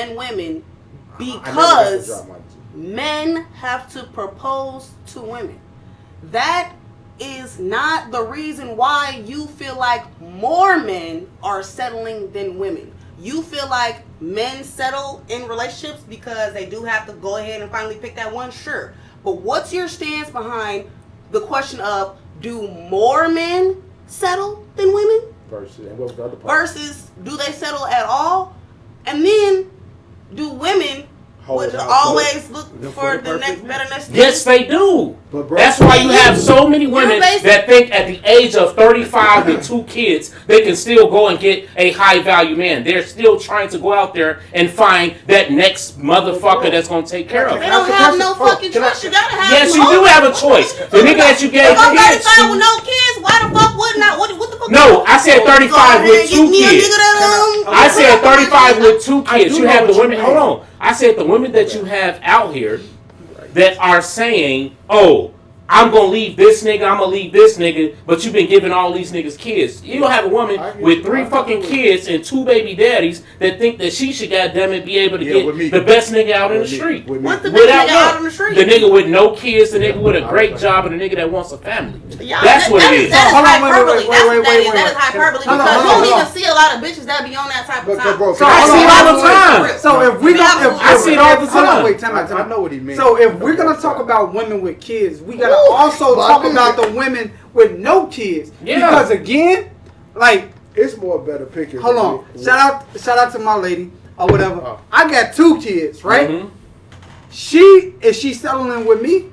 and women because men have to propose to women. That is not the reason why you feel like more men are settling than women. You feel like men settle in relationships because they do have to go ahead and finally pick that one? Sure. But what's your stance behind the question of, do more men settle than women? Versus, do they settle at all? And then, do women would always look for the next betterness? Yes, they do. That's why you have so many women that think at the age of 35 with 2 kids, they can still go and get a high value man. They're still trying to go out there and find that next motherfucker that's going to take care of them. They don't have no fucking choice. You gotta have. Yes, you do have a choice. The nigga that you gave kids. If I'm 35 with no kids, why the fuck wouldn't I? What the fuck? No, I said 35 with 2 kids. I said 35 with 2 kids. You have the women. Hold on. I said the women that you have out here that are saying, oh, I'm going to leave this nigga, I'm going to leave this nigga, but you've been giving all these niggas kids. You don't have a woman with 3 fucking kids and 2 baby daddies that think that she should goddammit be able to get the best nigga out in the street. What's the best nigga out in the street? The nigga with no kids, the nigga with a great job, and the nigga that wants a family. That's what it is. That is hyperbole. That is hyperbole because you don't even see a lot of bitches that be on that type of time. I see it all the time. So if we don't, I see it all the time. Wait, time out. I know what he means. So if we're gonna talk about women with kids, we gotta also talk about the women with no kids. Yeah. Because again, like, it's more better picking. Hold on. Shout out to my lady or whatever. I got 2 kids, right? Mm-hmm. Is she settling with me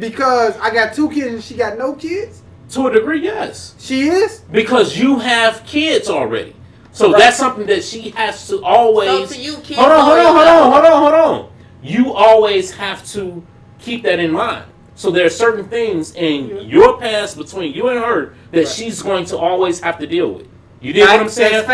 because I got 2 kids and she got no kids? To a degree, yes. She is? Because you have kids already. So that's something that she has to always... So to you, kids... Hold on. You always have to keep that in mind. So there are certain things in your past between you and her that she's going to always have to deal with. You get what I'm saying?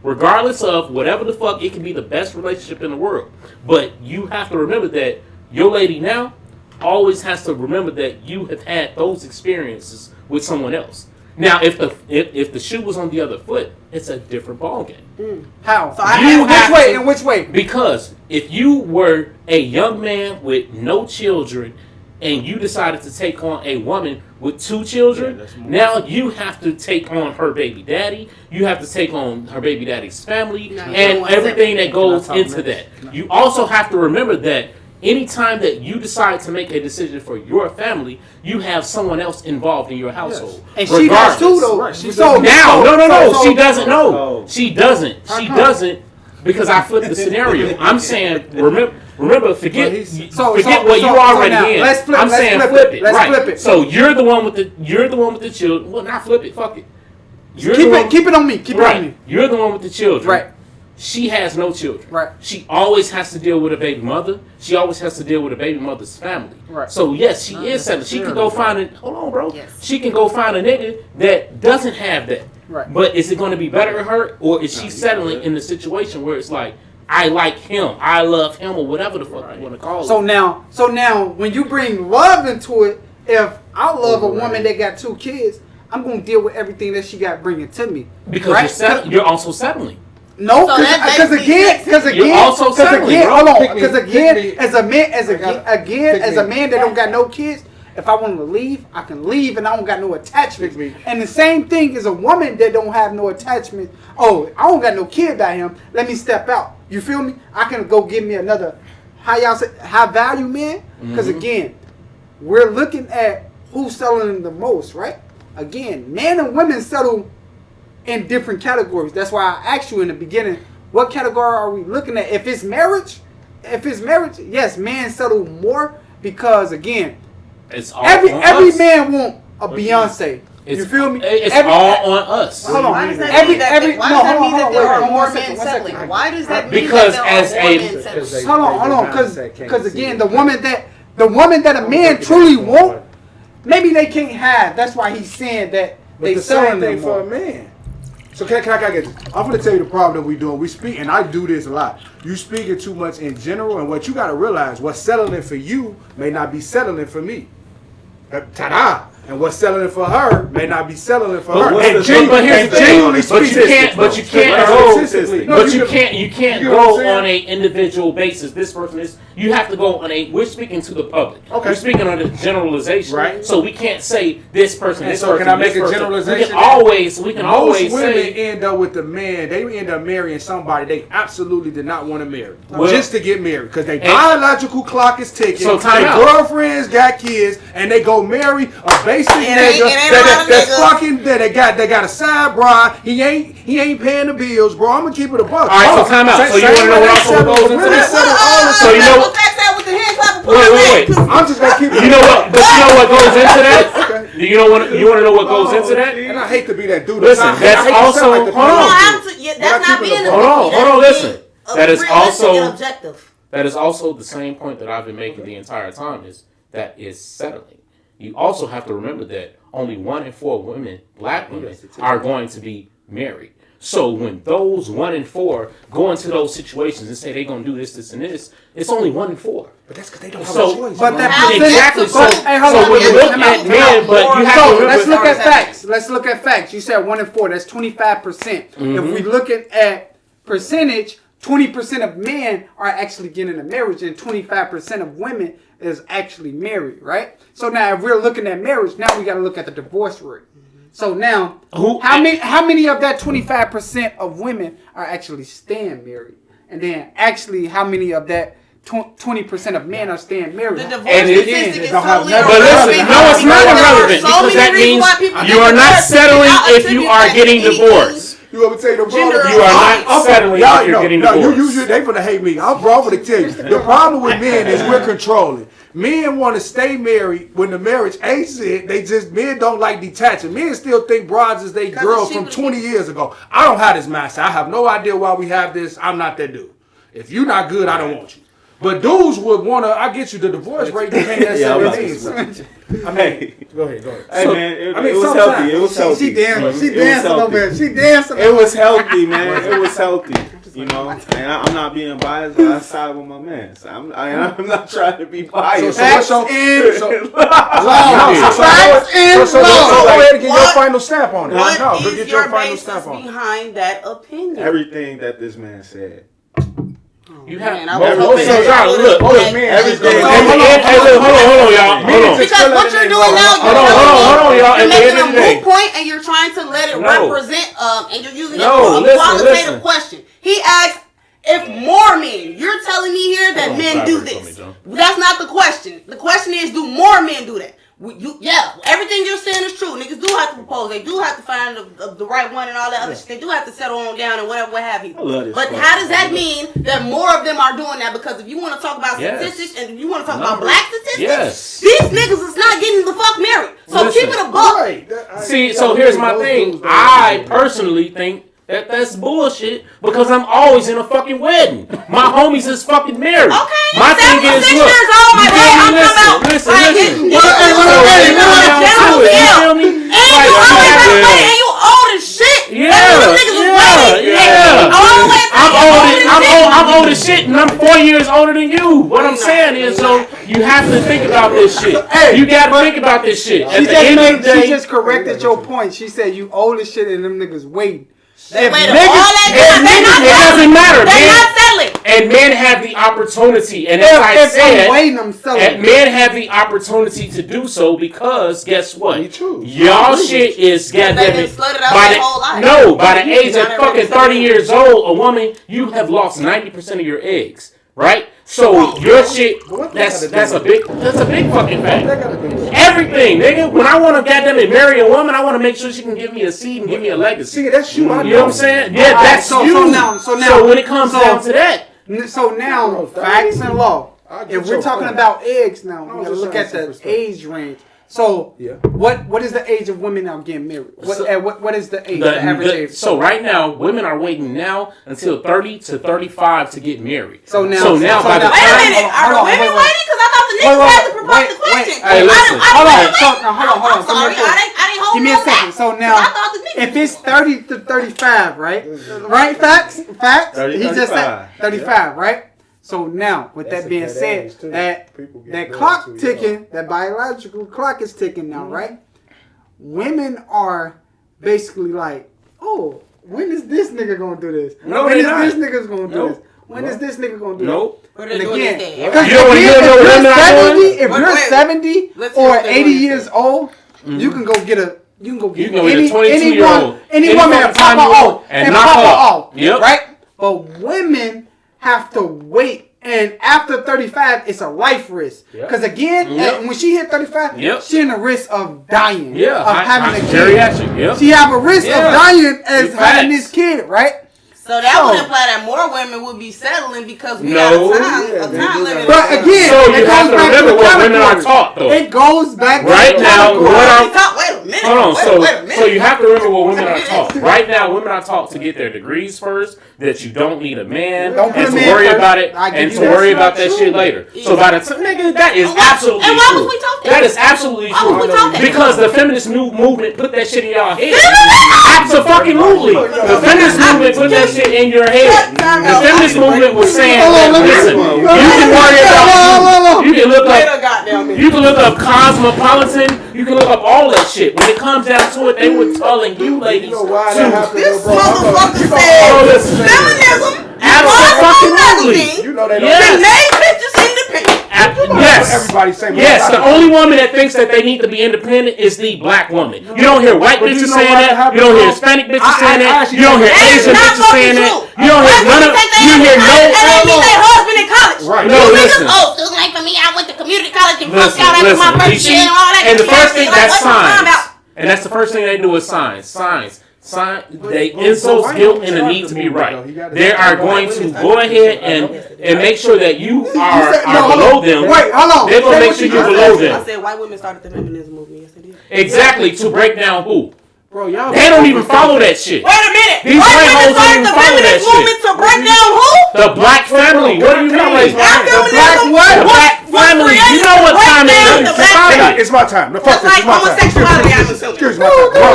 Regardless of whatever the fuck, it can be the best relationship in the world. But you have to remember that your lady now always has to remember that you have had those experiences with someone else. Now, if the shoe was on the other foot, it's a different ballgame. How? So in which way? Because if you were a young man with no children and you decided to take on a woman with 2 children, now you have to take on her baby daddy. You have to take on her baby daddy's family and everything that goes into that. You also have to remember that anytime that you decide to make a decision for your family, you have someone else involved in your household. And she does too, though. No. She doesn't know. She doesn't because I flipped the scenario. I'm saying, remember, forget what you already in. I'm saying flip it. Let's flip it. So you're the one with the children. Well, not flip it. Fuck it. Keep it on me. Keep it on me. You're the one with the children. Right. She has no children. Right. She always has to deal with a baby mother. She always has to deal with a baby mother's family. Right. So yes, she is settling. She can go find a She can go find a nigga that doesn't have that. Right. But is it going to be better for her, or is she settling in the situation where it's like, I like him, I love him, or whatever the fuck you want to call it? So now, when you bring love into it, if I love a woman that got 2 kids, I'm going to deal with everything that she got bringing to me. Because you're also settling. No, because again, as a man that don't got no kids, if I want to leave, I can leave, and I don't got no attachment. And the same thing is a woman that don't have no attachment. Oh, I don't got no kid by him. Let me step out. You feel me? I can go get me another high value man. Because again, we're looking at who's selling the most, right? Again, men and women settle in different categories. That's why I asked you in the beginning, what category are we looking at? If it's marriage, yes, men settle more because again, it's all every man want a Beyonce. You feel me? It's all on us. Hold on. Why does that mean that there are more men settling? Why does that mean that there are more men settling? Hold on, because again, the woman that a man truly want, maybe they can't have. That's why he's saying that they selling them for a man. So can I get this? I'm going to tell you the problem that we're doing. We speak, and I do this a lot. You speaking too much in general, and what you got to realize, what's settling for you may not be settling for me. Ta-da! and what's selling it for her may not be selling it for But her. here's the thing. You can't go on a individual basis. This person is. You have to go on a. We're speaking to the public. Okay. We're speaking on a generalization. Right. So we can't say this person. This person. Can I make this a person. generalization? We can always women say. end up with the man. They end up marrying somebody they absolutely did not want to marry, Well, just to get married because their biological clock is ticking. So time their out. girlfriends got kids, and they go marry a basic nigga that's fucking that they got a side bride. He ain't paying the bills, bro. I'm gonna keep it a buck. All right, so time out. So you want to know what also goes into that? So you know. Wait. I'm just gonna keep it. You know what? But you know what goes into that? Okay. Do you know what? You want to know what goes into that? And I hate to be that dude. Listen, that's also. Hold on. Listen, that is also. Objective. That is also the same point that I've been making the entire time. Is that is settling. You also have to remember that only 1 in 4 women, black women, are going to be married. So when those 1 in 4 go into those situations and say they're gonna do this, and this, it's only 1 in 4. But that's because they don't have a choice. But that exactly. So when you look at men, but you have to remember. Let's look at facts. Let's look at facts. You said 1 in 4. That's 25%. If we look at percentage, 20% of men are actually getting a marriage, and 25% of women is actually married. Right. So now, if we're looking at marriage, now we got to look at the divorce rate. So now, how many of that 25% of women are actually staying married? And then actually, how many of that 20% of men are staying married? The divorce statistic is totally irrelevant. But listen, no, it's not irrelevant because that means you are not settling if you are getting divorced. You ever tell you the problem? You are not settling if you're getting divorced. They gonna hate me. I'm wrong to tell you. The problem with men is we're controlling. Men want to stay married when the marriage ain't set. Men don't like detaching. Men still think brides is their girls from 20 years ago. I don't have this mindset. I have no idea why we have this. I'm not that dude. If you're not good, I don't want you. But dudes would want to, I get you the divorce rate. You can't necessarily mean. I mean, go ahead. Hey, man, it was healthy. It was healthy. She dancing over there. She dancing. It was healthy, man. It was healthy. You know, and I'm not being biased, but I side with my man. So I'm not trying to be biased. So go ahead and get your final stamp on it. What is your basis behind that opinion? Everything that this man said. You have look. Everything. Hold on, y'all. Because what you're doing now, you're making a moot point, and you're trying to let it represent. And you're using it for a qualitative question. He asked if more men. You're telling me here that men do this. That's not the question. The question is, do more men do that? Everything you're saying is true. Niggas do have to propose. They do have to find the right one and all that other shit. They do have to settle on down and what have you. But how does that mean that more of them are doing that? Because if you want to talk about statistics and you want to talk about black statistics, these niggas is not getting the fuck married. So keep it a buck. See, so here's my thing. I personally think that's bullshit because I'm always in a fucking wedding. My homies is fucking married. Okay. My thing is, look. Listen. You feel me? And you old as shit. I'm old as shit, and I'm 4 years older than you. What I'm saying is, so you have to think about this shit. You got to think about this shit. She just corrected your point. She said you old as shit, and them niggas waiting. It doesn't matter. They're not settling. And men have the opportunity, and as I said, men have the opportunity to do so because guess what? Y'all shit is goddamn by the age of fucking 30 years old, a woman, you have lost 90% of your eggs. Right? So your shit, that's a big fucking fact. Everything, nigga. When I want to goddamn marry a woman, I want to make sure she can give me a seed and give me a legacy. See, that's you. You know what I'm saying? Yeah, that's you. So when it comes down to that, so now facts and law. If we're talking about eggs now, we gotta look at the age range. So, what is the age of women now getting married? What is the age, the average age? So right now, women are waiting now until 30 to 35 to get married. So now, wait a minute, are women waiting? Because I thought the niggas had to propose the question. Hey, listen. Hold on. I'm sorry, I didn't hold Give me a second. So now, if it's 30 to 35, right? Right, facts? 30, he just said 35, right? So now, with that being said, that clock ticking, that biological clock is ticking now, right? women are basically like, oh, when is this nigga gonna do this? No, when is not. this nigga's gonna do Nope. this? When is this nigga gonna do Nope. this? What are they And doing again, instead? because You know what women not doing? if Wait, you're wait. 70 Let's see or what they're 80 doing years instead. old, you can go get a You can go get a 22-year-old. any woman and pop her off and and knock pop her her off. off. Yep. Right? But women have to wait, and after 35, it's a life risk. Yep. Because again, Yep. when she hit 35, Yep. she in the risk of dying. Yeah. Of having a kid. Geriatric. Yep. She have a risk Yeah. of dying as Facts. having this kid, right? So that So- would imply that more women would be settling because we No. got time, Yeah, a they time do limit. But again, So it you goes have to back remember the what women are category. taught, though. It goes back Right to the now, category. what are- Wait a minute. Hold on, Wait a minute. so you have to remember what women are taught. Right now, women are taught to get their degrees first, that you don't need a man, Don't put and a to man worry first. about it, I give and you to that. worry That's about not that true. shit later. So by the time, nigga, that is And why- absolutely and why true. was we taught that? That is absolutely Why was we taught true. that? Because the feminist new movement put that shit in y'all head. Absolutely. The feminist movement put that shit in your head. The feminist movement was saying, listen, you can worry about, you can look Wait up a goddamn minute. you can look up Cosmopolitan. You can look up all that shit. When it comes down to it, they were telling you ladies You know why to that happened, This bro? motherfucker Oh, said listen. feminism, Absolutely. You know they don't. Yes. and made bitches independent. Yes. Everybody say Yes, the only woman that thinks that they need to be independent is the black woman. You don't hear white But you bitches know saying why that. that happened, You don't hear bro? Hispanic bitches I saying that. actually- You don't hear That is Asian not bitches fucking saying that. true. You don't hear White none of. bitches take their You hear ass and they meet no. their husband in college. Right. No, You niggas, listen. oh, still ain't for me. I went to community college and fucked Listen, out after my listen. first You see? year and all that. And the shit. first thing, Like, that's what you talking signs. about? And that's the first thing they do is signs. Signs. They but insult why guilt you and the start need the to be movement, right. though? You gotta They start are the going to movement. go ahead and make sure that you are no, below them. Wait, hold on. They're gonna Say make what sure you you're just below said. I them. said white women started the feminism movement. Yes, they did. Exactly, to break down who. Bro, y'all. They don't even follow that shit. Wait a minute. These white white women hoes don't started even the follow that feminist shit. movement to break down who? The black family. What do you Can I raise mean? my hand? Feminism black what? The black family. You know what time it is. The black Stop family. it. It's my time. No, fuck Just this. like It's my time. homosexuality, I'm assuming. Excuse me. Bro,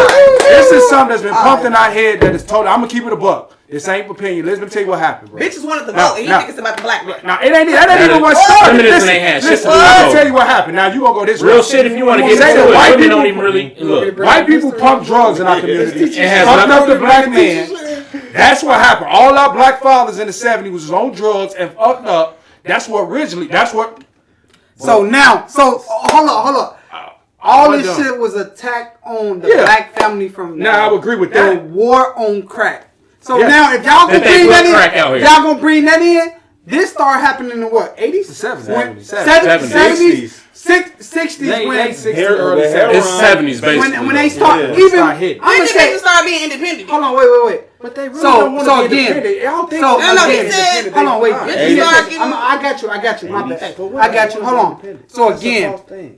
this is something that's been pumped in our head that is told. I'm gonna keep it a buck. This ain't opinion. Let me tell you what happened, bro. Bitches wanted to Now- vote, and he now- think it's about the black man. Now it ain't. That ain't That even is- what started. Feminism Listen, ain't had shit listen, to do with I'll vote. tell you what happened. Now you gonna go this Real route. shit if you want to You get say into the it. white Women people- don't even really look. White people pump drugs in our community. It has Fucked nothing up the black man. That's what happened. All our black fathers in the 70s was on drugs and fucked up. That's what originally. That's what. So now, hold on. All Well this done. shit was attacked on the Yeah. black family from Now, I would agree with the that. war on crack. So Yes. now, if y'all gonna That they bring put that in, crack out here. y'all gonna bring that in. This started happening in the what? 80s, The 70s. 70s, 60s Late when 60s, Hair- early the hair 70s. It's 70s basically. when they though. start Yeah. even. Start hitting. I'm When gonna did say, bitches start being independent? hold on, wait. But they really So- don't want so to be again- independent. Y'all think So No, he again, said- hold on, wait. Bitches Let me start finish. getting- I got you. My bad. But I got you. Hold on. independent. So That's a again, false thing.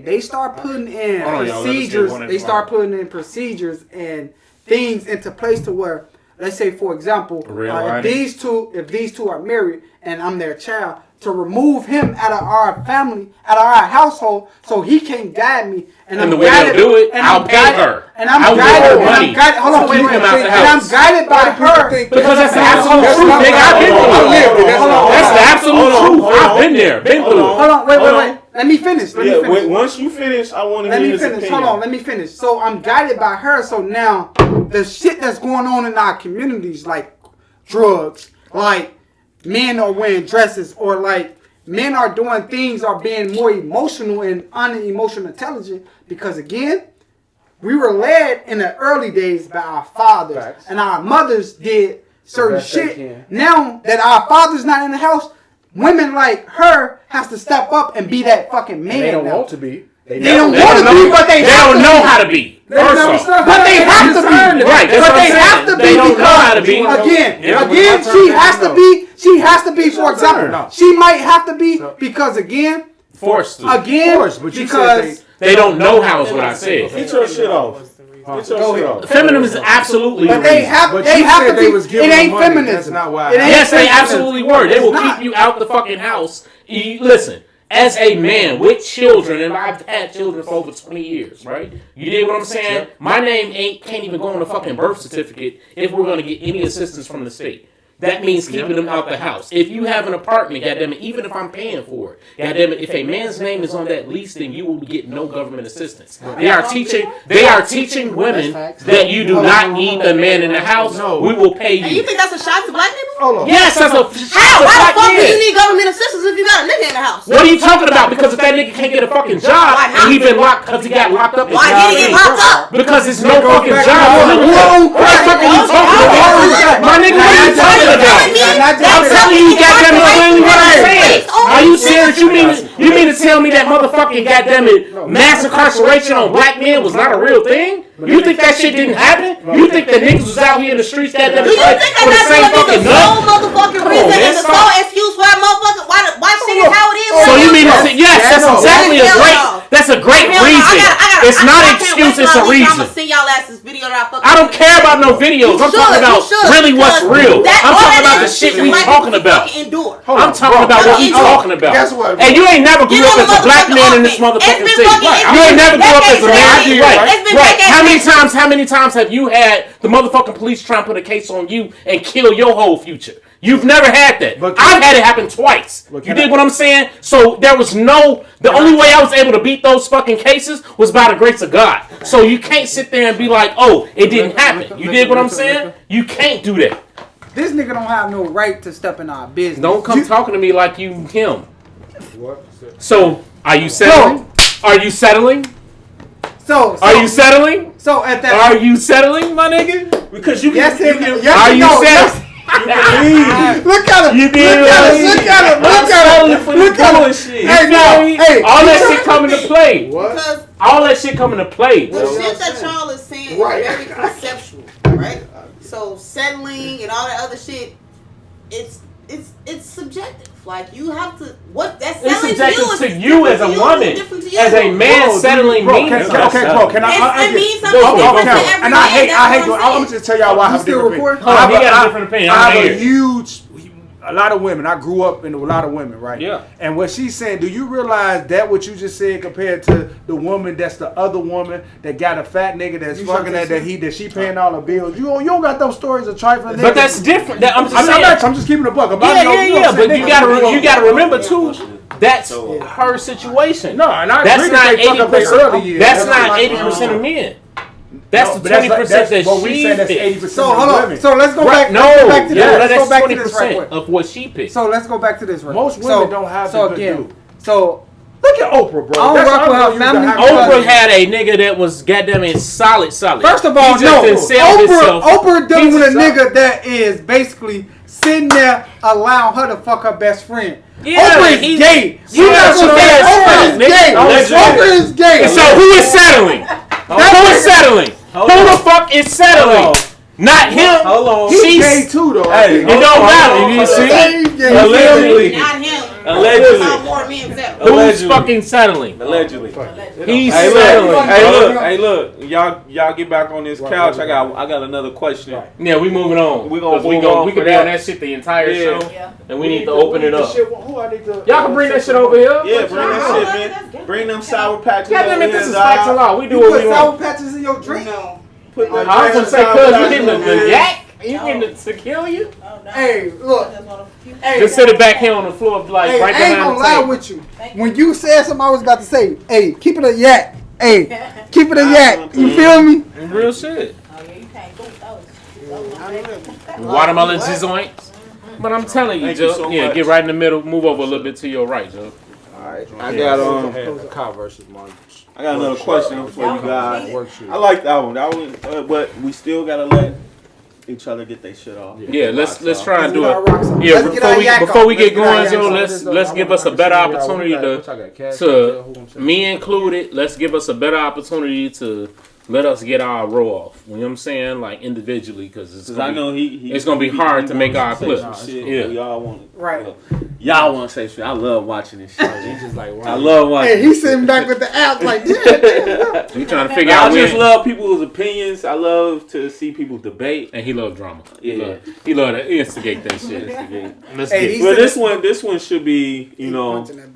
they start putting in Hold on, y'all, let us get procedures. one at They a start time. putting in procedures and things into place to where, let's say, for example, Real if writing. these two are married and I'm their child, to remove him out of our family, out of our household, so he can't guide me. And the way they'll do it, I'll pay her. And I'm I'll give guided. her And money I'm guided. Hold to on, wait. keep him out the And I'm house. guided by her. Because that's the absolute That's truth, not nigga. what I've been I through lived it. it. That's not That's the absolute Hold on, truth. hold on. I've been there, been Hold through on. it. Hold on, wait. Hold on. Let me finish. Yeah, once you finish, I want to Let hear me his finish. opinion. Hold on, let me finish. So I'm guided by her. So now the shit that's going on in our communities, like drugs, like men are wearing dresses, or like men are doing things, are being more emotional and unemotional intelligent, because again, we were led in the early days by our fathers. Facts. And our mothers did certain best they shit. can. Now that our father's not in the house, women like her has to step up and be that fucking man. They don't now. want to be. They don't They want to don't be, know- but they They have don't to know be. how to be. First off. But they have to be. Right, that's But what they I'm saying. have to be They don't know because, how to be. Again, Yeah. again, she has to be. She has to be. For her example, turn. No. she might have to be because again, Forced to. Forced, but you said because They don't know how is what I said. Get your shit off. Get your Go shit ahead. off. Feminism is absolutely but the they reason. have. But They you have said to they be. was giving It ain't them money. feminism. That's not why I It ain't asked. Yes, they feminism. absolutely were. They will It's not. keep you out the fucking house. Listen, as a man with children, and I've had children for over 20 years, right? You dig what I'm saying? Yep. My name can't even go on a fucking birth certificate if we're gonna get any assistance from the state. that means keeping them out the house. If you have an apartment, goddamn it, even if I'm paying for it, goddamn it, if a man's name is on that lease, then you will get no government assistance. They are teaching women that you do not need the man in the house. We will pay you. And you think that's a shot to black people? Hold on. Yes, that's a How? Why the fuck do you need government assistance if you got a nigga in the house? What are you talking about? Because if that nigga can't get a fucking job, and he been locked because he got locked up. Why did he get locked up? Because it's no fucking job. What the fuck are you talking about? My nigga, what are you talking about? I'm telling you, goddamn it, clearly what I'm saying. Are you serious? You mean to tell me that motherfucking goddamn it mass incarceration on black men was not a real thing? You think that shit didn't happen? You think that niggas was out here in the streets goddamn it for the same fucking no nut? motherfucking reason and the sole excuse why motherfucker why shit is how it is? So you mean to say yes? That's exactly that's a great reason. It's not an excuse. It's a reason. I'm gonna send y'all ass this video that I fucking. I don't care about no videos. I'm talking about really what's real. I'm talking about the shit we talking about. I'm talking about what we talking about. Guess what? And you ain't never grew up as a black man in this motherfucking city. You ain't never grew up as a man. Right. How many times have you had the motherfucking police try and put a case on you and kill your whole future? You've never had that. I've had it happen twice. You dig what I'm saying? So there was the only way I was able to beat those fucking cases was by the grace of God. So you can't sit there and be like, oh, it didn't happen. You dig what I'm saying? You can't do that. This nigga don't have no right to step in our business. Don't come talking to me like you him. So, are you settling? Are you settling? Are you settling? So at that Are you settling, my nigga? Because you Yes, can. yes, Are you no, settling? Look at him. You did Look at him. Look at him. Hey, all that shit coming to play. Because All that shit coming to play. the shit that y'all is saying is very conceptual, right? So settling and all that other shit, it's subjective. Like you have to It's subjective to you as a woman, as a man settling means. Okay, bro. Can I? It means something different to every And man. I hate. That's what I'm gonna just tell y'all why I have a different opinion. Hold on, he got a different opinion. I have a lot of women. I grew up in a lot of women, right? Yeah. And what she's saying, do you realize that what you just said compared to the woman that's the other woman that got a fat nigga that's fucking that she paying all the bills? You don't got those stories of trifling niggas. But that's different. I'm just keeping a buck. But you gotta remember too. That's her situation. No, and I that's agree not that they 80%. That's not 80% of men. That's the 20% that she picked. So hold on. So let's go back. No, let's go that's back to this right 20% quick. of what she picked. So let's go back to this right Most quick. women don't have the good dude. So look at Oprah, bro. I don't rock with her family. Oprah had a nigga that was goddamn it solid. First of all, no. Oprah dealing with a nigga that is basically sitting there allowing her to fuck her best friend. Yeah, Oprah is gay. Oprah is gay. So who is settling? Who is settling? Who the fuck is settling? Not him. Hold on. He's gay too, though. Hey, it don't matter. You see? Allegedly. Not him. Allegedly. Who's fucking settling? Allegedly. He's Hey, settling. look. Y'all get back on this couch. I got another question. Yeah, we moving on. We gonna we move on We for could be on that. that shit the entire show, Yeah. and we need to open it up. Y'all Y'all can bring that shit over here. Yeah, bring that shit, man. Bring them sour patches Yeah, over man, here, this is dog. facts a lot. We do You what put we sour want. patches in your drink? No. Put the I was gonna say, sour cuz you patches getting in the there. yak? You getting to kill you? Hey, look. Hey, Just sit it back here on the floor, like hey, right I ain't behind gonna the lie table. with you. When you said something, I was about to say, hey, keep it a yak. Hey, keep it a yak. You feel me? Real shit. Oh, yeah, you can't go Watermelon joints. But I'm telling you, Thank you Joe. so Yeah, much. get right in the middle. Move over a little bit to your right, Joe. Alright, I got Kyle versus Marcus. I got another question for you guys. I like that one. But we still gotta let each other get their shit off. Yeah, let's try and do Let's get our rocks it. off. Yeah, Let's get our yak before off. we Let's get get our going, yak Joe, off. let's give us a better opportunity to me included. Let's give us a better opportunity to let us get our roll off. You know what I'm saying? Like individually, because I know it's gonna be hard to make our clips. Yeah, y'all want it. Right. Y'all want to say shit. I love watching this shit. I love watching. Hey, he's sitting back with the app like, yeah. We trying to figure I out just when. love people's opinions. I love to see people debate. And he love drama. Yeah. He love to instigate that shit. Let's Hey, get he it. Well, this one should be, you know, Punching that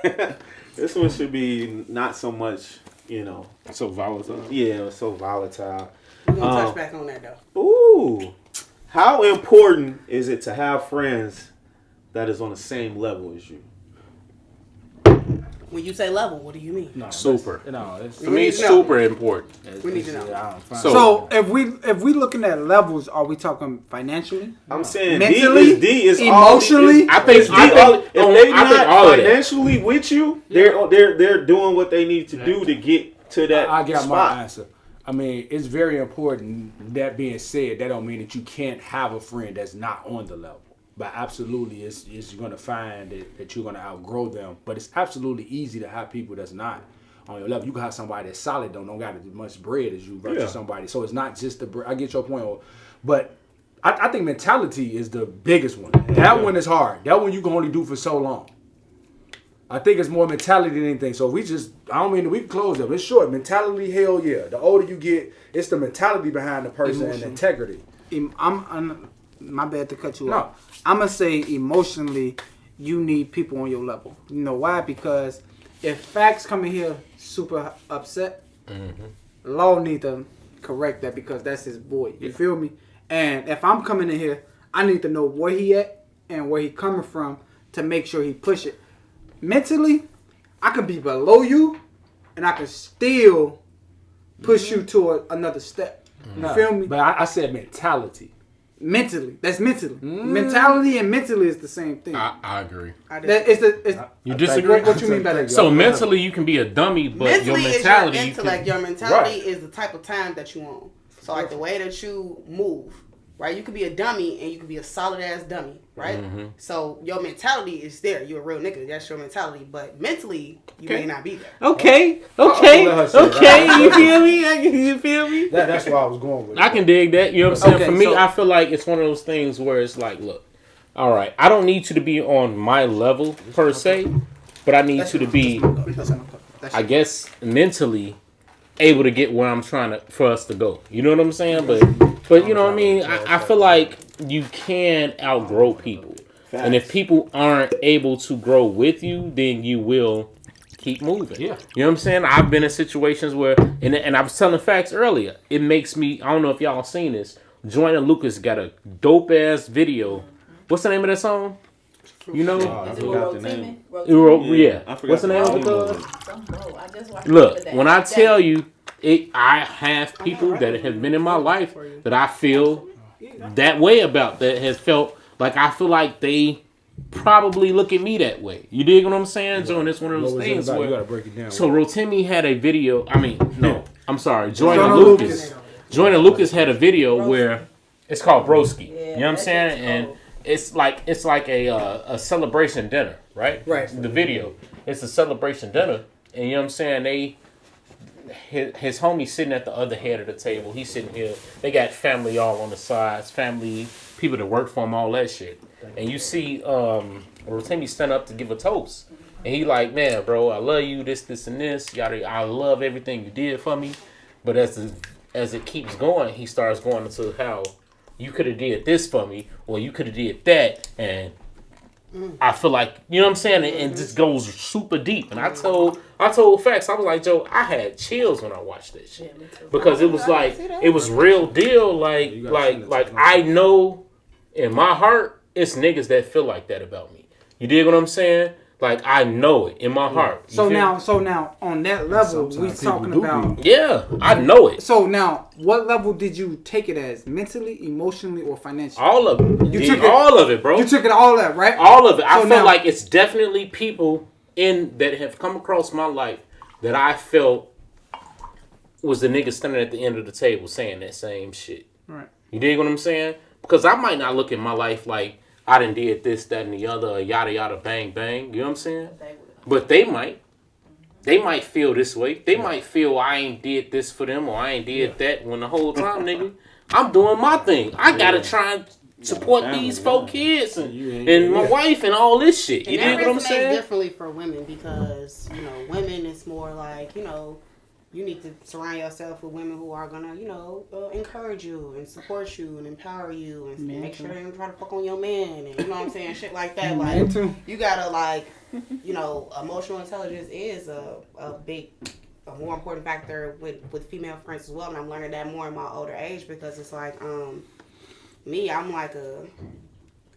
bitch. this one should be not so much, you know, So volatile. yeah, so volatile. We're going to touch back on that, though. Ooh, How important is it to have friends that is on the same level as you? When you say level, what do you mean? No, super. It's, for me, it's super important. We need to know. So if we looking at levels, are we talking financially? I'm saying mentally, D is emotionally. I think if they not financially with you, they're doing what they need to do to get to that I got spot. my answer. I mean, it's very important. That being said, that don't mean that you can't have a friend that's not on the level. But absolutely, it's you're going to find that you're going to outgrow them. But it's absolutely easy to have people that's not on your level. You can have somebody that's solid, don't got as much bread as you versus somebody. So it's not just the bread. I get your point. But I think mentality is the biggest one. That one is hard. That one you can only do for so long. I think it's more mentality than anything. So we can close up. It's short. Mentality, hell yeah. The older you get, it's the mentality behind the person and the integrity. I'm my bad to cut you off. I'm going to say emotionally, you need people on your level. You know why? Because if Facts come in here super upset, Law need to correct that because that's his boy. You feel me? And if I'm coming in here, I need to know where he at and where he coming from to make sure he push it. Mentally, I can be below you and I can still push you to another step. You feel me? But I said mentality. Mentally, that's mentally. Mentality and mentally is the same thing. I agree. You disagree? What you mean by that? So mentally, you can be a dummy, but mentally your mentality, is your intellect. Your mentality is the type of time that you on. So like the way that you move, right? You could be a dummy and you could be a solid ass dummy, right? So your mentality is there. You're a real nigga. That's your mentality. But mentally, you may not be there. Okay. You feel me? That's where I was going with it. I can dig that. You know what I'm saying? For me, I feel like it's one of those things where it's like, look, all right, I don't need you to be on my level per se, but I need you to be, I guess, mentally able to get where I'm trying for us to go. You know what I'm saying? But you know what I mean? I feel like you can outgrow people. And if people aren't able to grow with you, then you will keep moving. Yeah. You know what I'm saying? I've been in situations where, and I was telling Facts earlier, it makes me, I don't know if y'all seen this, Joyner Lucas got a dope ass video. What's the name of that song? You know? I forgot the name. Yeah. What's the name of it? Look, when I tell you, I have people that have been in my life that I feel that way about, that has felt like I feel like they probably look at me that way. You dig what I'm saying? So, and it's one of those things where, you gotta break it down. So Rotimi had a video. Joyner Lucas. Joyner Lucas had a video where it's called Broski. You know what I'm saying? And it's like a celebration dinner, right? Right. The video. It's a celebration dinner, and you know what I'm saying? His homie sitting at the other head of the table. He's sitting here. They got family all on the sides, family, people that work for him, all that shit. And you see Rotimi stand up to give a toast. And he like, man, bro, I love you, this, and this. Yada, I love everything you did for me. But as it keeps going, he starts going into how you could have did this for me, or you could have did that, and I feel like, you know what I'm saying, and just goes super deep. And I told Facts, I was like, Joe, I had chills when I watched that shit because it was like it was real deal. Like I know in my heart, it's niggas that feel like that about me. You dig what I'm saying? Like I know it in my heart. So now on that level, we talking about. Yeah, I know it. So now, what level did you take it as? Mentally, emotionally, or financially? All of it. You took all of it, bro. You took it all that, right? All of it. I feel like it's definitely people that have come across my life that I felt was the nigga standing at the end of the table saying that same shit. Right. You dig what I'm saying? Because I might not look at my life like I done did this, that, and the other, yada, yada, bang, bang. You know what I'm saying? But they might. They might feel this way. They might feel I ain't did this for them or I ain't did that when the whole time, nigga, I'm doing my thing. I got to try and support these 4 kids and my wife and all this shit. You dig what I'm saying? It differently for women because, women is more like, you need to surround yourself with women who are gonna, encourage you and support you and empower you and make sure they don't try to fuck on your man and you know what I'm saying, shit like that. Like you gotta emotional intelligence is a more important factor with female friends as well, and I'm learning that more in my older age because it's like me, I'm like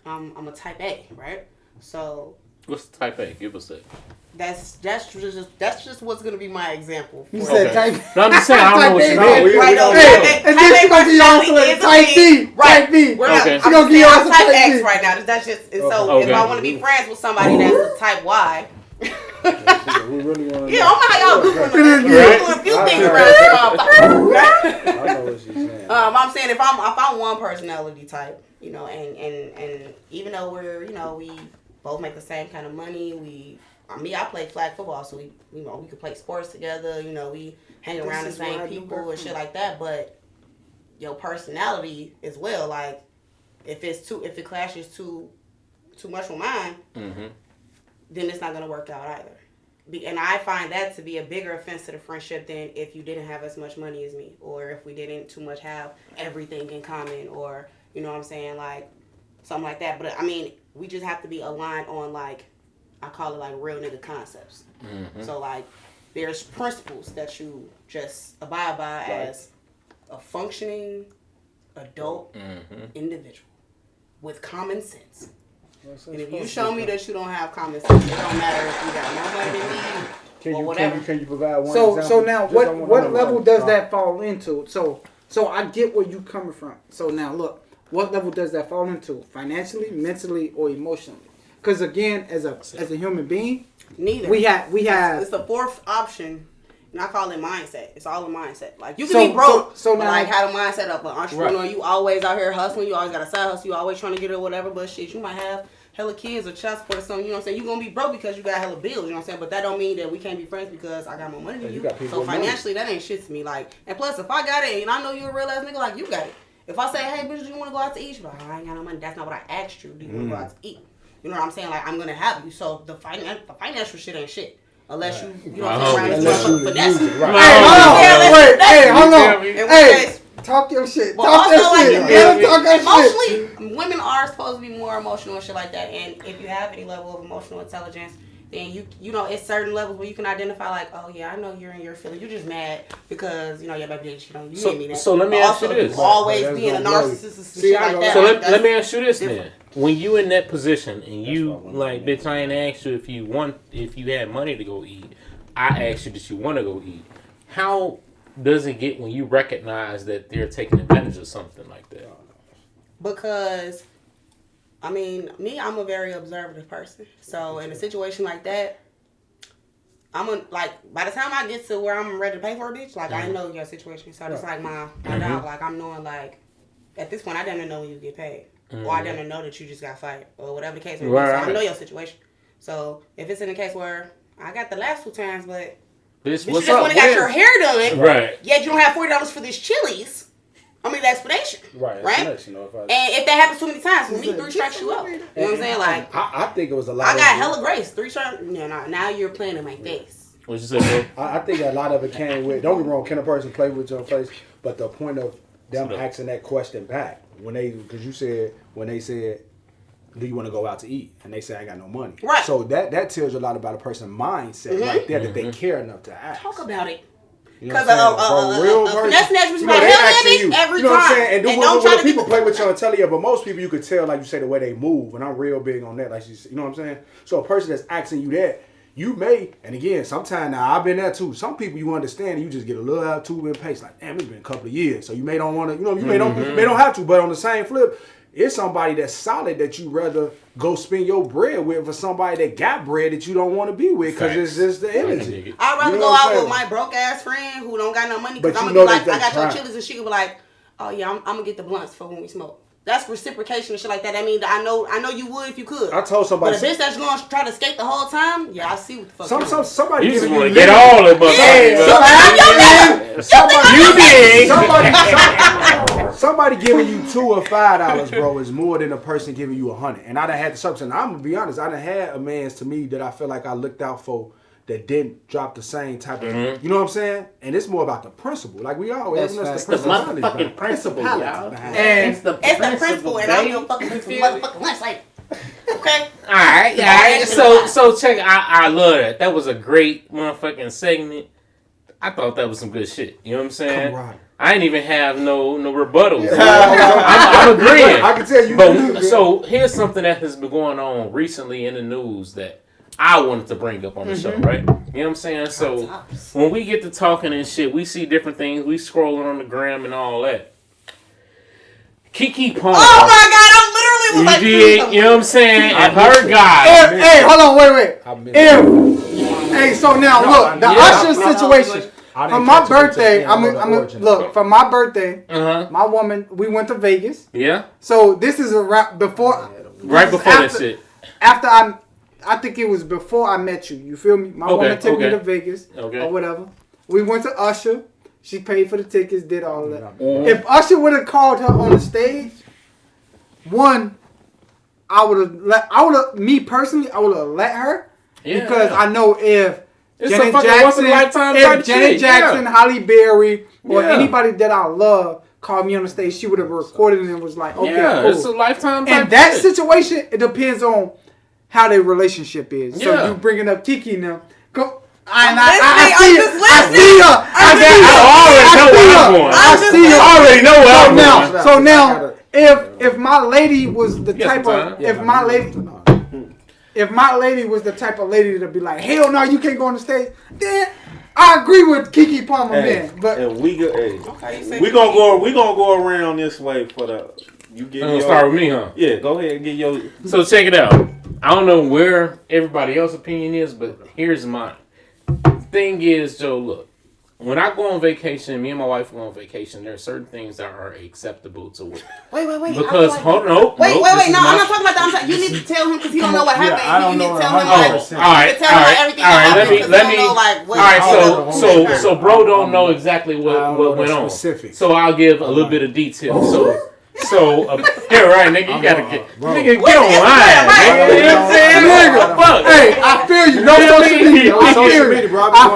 I'm a type A, right? So what's type A? Give us that. That's just what's gonna be my example. You said type. No, I'm just saying I don't know what you mean. Right, And then she's gonna give y'all some type B. Type B. Okay. She's gonna give y'all some type type X B. right now. That's just so. If I want to be friends with somebody that's a type Y. We really want to Yeah, I don't know how y'all Googling a few things around this motherfucker. I know what she's saying. I'm saying if I'm one personality type, you know, and even though we both make the same kind of money, I play flag football, so we could play sports together, you know, we hang around the same people and shit like that, but your personality as well, like if it clashes too much with mine, then it's not gonna work out either. And I find that to be a bigger offense to the friendship than if you didn't have as much money as me, or if we didn't too much have everything in common, or you know what I'm saying, like something like that. But I mean, we just have to be aligned on, like, I call it like real nigga concepts. So like there's principles that you just abide by as a functioning adult individual with common sense. And if you show me that you don't have common sense, it don't matter if you got more money than me or whatever. Can you provide one So example? now what level does that fall into? So I get where you coming from. So now look, what level does that fall into? Financially, mentally, or emotionally? Because again, as a human being, neither. We have. It's the fourth option, and I call it mindset. It's all a mindset. Like you can be broke, so but now, like have a mindset of an entrepreneur. Right. You always out here hustling. You always got a side hustle. You always trying to get it or whatever. But shit, you might have hella kids or child support or something. You know what I'm saying? You gonna be broke because you got hella bills. You know what I'm saying? But that don't mean that we can't be friends because I got more money than you. So financially, that ain't shit to me. Like, and plus, if I got it and I know you a real ass nigga, like you got it. If I say, hey, bitch, do you want to go out to eat? You're like, I ain't got no money. That's not what I asked you. Do you want to go out to eat? You know what I'm saying? Like, I'm gonna have you. So the financial shit ain't shit. Unless you know what I'm saying, around this finesse. Hey, hold on. Hey, talk your shit. Talk your shit. Emotionally, women are supposed to be more emotional and shit like that. And if you have any level of emotional intelligence, then you know, it's certain levels where you can identify, like, oh yeah, I know you're in your feelings. You're just mad because you know your baby didn't, you didn't mean that. So let me ask you this: always being a narcissist and shit like that. So let me ask you this then: when you in that position and you like, bitch, I ain't asked you if you had money to go eat. I asked you that you want to go eat. How does it get when you recognize that they're taking advantage of something like that? Because, I mean, I'm a very observative person. So in a situation like that, by the time I get to where I'm ready to pay for a bitch, like, I know your situation. So it's like my dog, like, I'm knowing, like, at this point, I don't know when you get paid. Or I don't know that you just got fired. Or whatever the case may be. So I know your situation. So if it's in a case where I got the last 2 times, but bitch, you just want to get your hair done. Right. Yet you don't have $40 for this Chili's. I mean, the explanation. Right. And if that happens too many times, for me, 3 strikes you out. You know what I'm saying? Like, I think it was a lot. I got hella grace. 3 strikes. Now you're playing in my face. What you say, bro? I think a lot of it came with. Don't get me wrong. Can a person play with your face? But the point of them asking that question back because you said when they said, do you want to go out to eat? And they say, I got no money. Right. So that tells you a lot about a person's mindset right there that they care enough to ask. Talk about it. Because a finesse snatch was like, hell that bitch every time. You know what I'm saying? And when people play with you and tell you, but most people you could tell, like you say, the way they move. And I'm real big on that. Like you know what I'm saying? So a person that's asking you that, you may, and again, sometimes now I've been there too. Some people you understand, and you just get a little too impatient. Like, damn, it's been a couple of years, so you may don't want to, you may don't have to. But on the same flip, it's somebody that's solid that you rather go spend your bread with for somebody that got bread that you don't want to be with because it's just the energy. I'd rather go out with my broke ass friend who don't got no money because I'm gonna be like, I got your Chili's, and she could be like, oh yeah, I'm gonna get the blunts for when we smoke. That's reciprocation and shit like that. I mean, I know you would if you could. I told somebody. But a bitch that's going to try to skate the whole time, yeah, I see what the fuck. Somebody you giving just want you to get all of it. Somebody giving you $2 or $5, bro, is more than a person giving you $100. And I done had the substance. I'm gonna be honest. I done had a man's to me that I feel like I looked out for that didn't drop the same type of, you know what I'm saying? And it's more about the principle. Like we always, it's the motherfucking principle, y'all. And it's the principle, and I'm your fucking motherfucking lunch, like, okay. All right. So check. I love that. That was a great motherfucking segment. I thought that was some good shit. You know what I'm saying? I ain't even have no rebuttals. I'm agreeing. I can tell you. But so here's something that has been going on recently in the news that I wanted to bring up on the show, right? You know what I'm saying? So when we get to talking and shit, we see different things. We scrolling on the gram and all that. Keke Palmer. Oh my God! I literally was like, you know what I'm saying? And her guy. Hey, hold on, wait. Hey, so now look, the Usher situation. For my birthday, for my birthday, my woman, we went to Vegas. Yeah. So this is right before that shit. After I think it was before I met you. You feel me? My woman took me to Vegas or whatever. We went to Usher. She paid for the tickets, did all of that. If Usher would have called her on the stage, I would have let her because I know if Janet Jackson, Halle Berry, or anybody that I love called me on the stage, she would have recorded and was like, okay, cool. It's a lifetime type And that situation, it depends on how their relationship is. So you bringing up Keke now. Go. I already know where I'm going. So now, if my lady was the type of, if my lady was the type of lady to be like, hell no, you can't go on the stage, then I agree with Keke Palmer, man. But we gonna go around this way for the. You get. Start with me, huh? Yeah, go ahead and get your. So check it out. I don't know where everybody else's opinion is, but here's mine. Thing is, Joe, look, when I go on vacation, me and my wife go on vacation, there are certain things that are acceptable to women. Wait. Because, wait. No, I'm not talking about that. You need to tell him because he don't know what happened. You need to tell him everything. So bro don't know exactly what went on. So I'll give a little bit of detail. So here, right, nigga, you gotta get online. You know what I'm saying? Hey, I feel you. No social media. I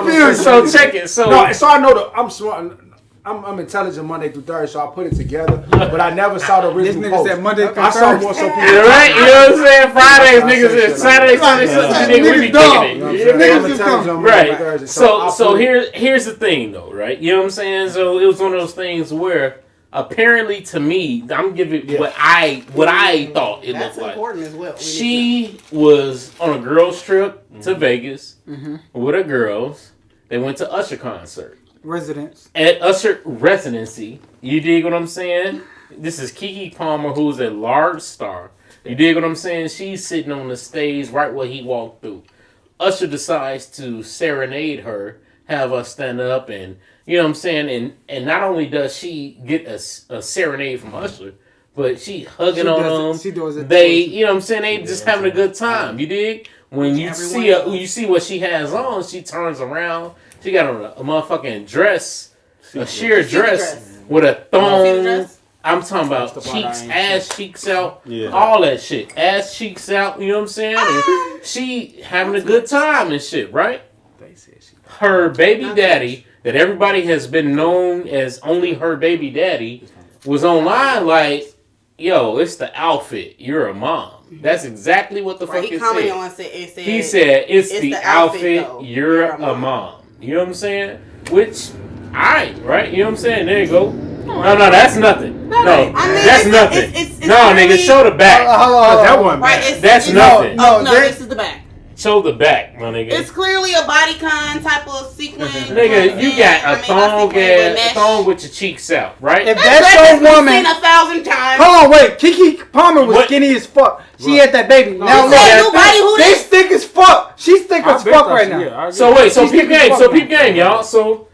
feel you. So check it. So I know I'm smart. I'm intelligent Monday through Thursday, so I put it together. But I never saw the original post. Said Monday through I saw more so people. You're right. You know what I'm saying? Fridays, niggas. Saturday, Sunday, we be kicking it. Right. So here's the thing, though. Right. You know what I'm saying? So it was one of those things where. Apparently, to me, I'm giving what I thought it looked like. Important as well. She was on a girls' trip to Vegas with her girls. They went to Usher concert. At Usher residency. You dig what I'm saying? This is Keke Palmer, who's a large star. You dig what I'm saying? She's sitting on the stage right where he walked through. Usher decides to serenade her, have her stand up and. You know what I'm saying? And not only does she get a serenade from Usher, but she hugging on them. They, you know what I'm saying? They just having a good time. You dig? When you see what she has on, she turns around. She got on a motherfucking dress, a sheer dress with a thong. I'm talking about cheeks, ass cheeks out, all that shit. Ass cheeks out, you know what I'm saying? And she having a good time and shit, right? Her baby daddy, that everybody has been known as only her baby daddy, was online like, yo, it's the outfit. You're a mom. That's exactly what the fuck he said. He said, it's the outfit. You're a mom. You know what I'm saying? Which, alright, right? You know what I'm saying? There you go. No, that's nothing. No, that's nothing. No, nigga, show the back. That one, that's nothing. No, this is the back. Show the back, my nigga. It's clearly a bodycon type of sequin. Nigga, you got a thong with your cheeks out, right? If that's your woman, seen 1,000 times. Hold on, wait. Keke Palmer was skinny as fuck. She had that baby. Now look, they thick as fuck. She's thick as fuck right now. So peep game, y'all. So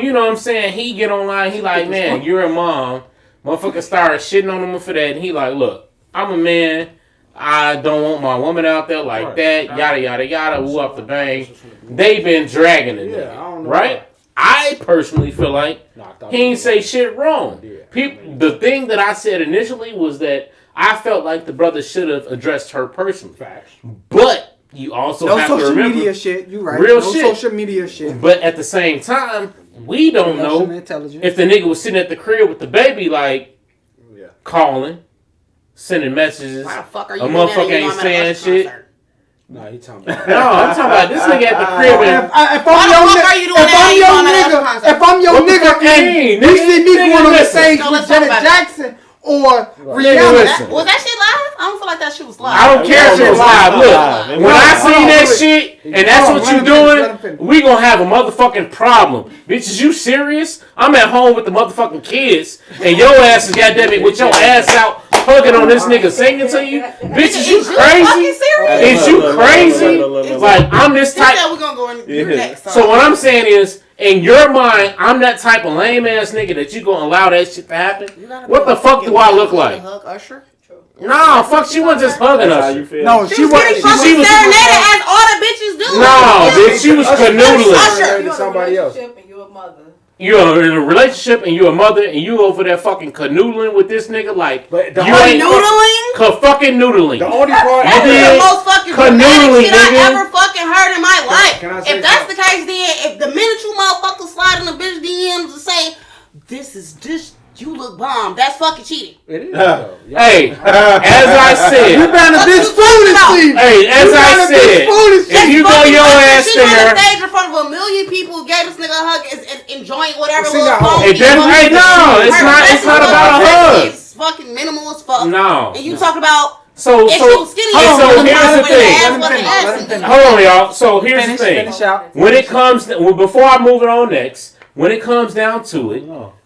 you know what I'm saying? He get online. He like, man, you're a mom. Motherfucker started shitting on him for that, and he like, look, I'm a man. I don't want my woman out there like that. Yada yada yada. Woo up the bang. They been dragging it, right? I personally feel like he ain't say shit wrong. The thing that I said initially was that I felt like the brother should have addressed her personally. But you also have to remember social media shit. You right? Real shit. Social media shit. But at the same time, we don't know if the nigga was sitting at the crib with the baby, like calling. Sending messages. Why the fuck are you a motherfucker ain't saying shit. No, he talking about. No, I'm talking about this nigga at the crib. If I'm your nigga, and you see me going on the stage with Janet Jackson or Rihanna, was that shit live? I don't feel like that shit was live. I don't care if it's live. Look, when I see that shit and that's what you doing, we gonna have a motherfucking problem. Bitch, is you serious? I'm at home with the motherfucking kids, and your ass is goddamn it with your ass out hugging on this nigga singing to you. Bitch, is you crazy? Is you crazy? Like I'm this type. We're gonna go in next. So what I'm saying is, in your mind, I'm that type of lame ass nigga that you gonna allow that shit to happen. What the fuck do I look like? Hug Usher? No, fuck, she wasn't just hugging us. No, she was serenaded as all the bitches do. No, bitch, she was canoodling. To somebody else. You're in a relationship and you're a mother and you over there fucking canoodling with this nigga like But you ain't fucking noodling. The only part that's the most fucking dramatic shit nigga. I ever fucking heard in my life. Can I say if that's the case, then if the minute you motherfuckers slide in the bitch DMs and say, this, you look bomb, that's fucking cheating. It is. Hey, as I said, you found a bitch foolishly. Hey, as I said, if you go your ass she's there, on the stage in front of a million people, gave this nigga a hug, is enjoying whatever See, little now, phone. Hey, no, it's not about a hug. It's fucking minimal as fuck. No. And you talk about So if she was skinny, so here's the thing. Hold on, y'all. So here's the thing. When it comes to, before I move it on next, when it comes down to it,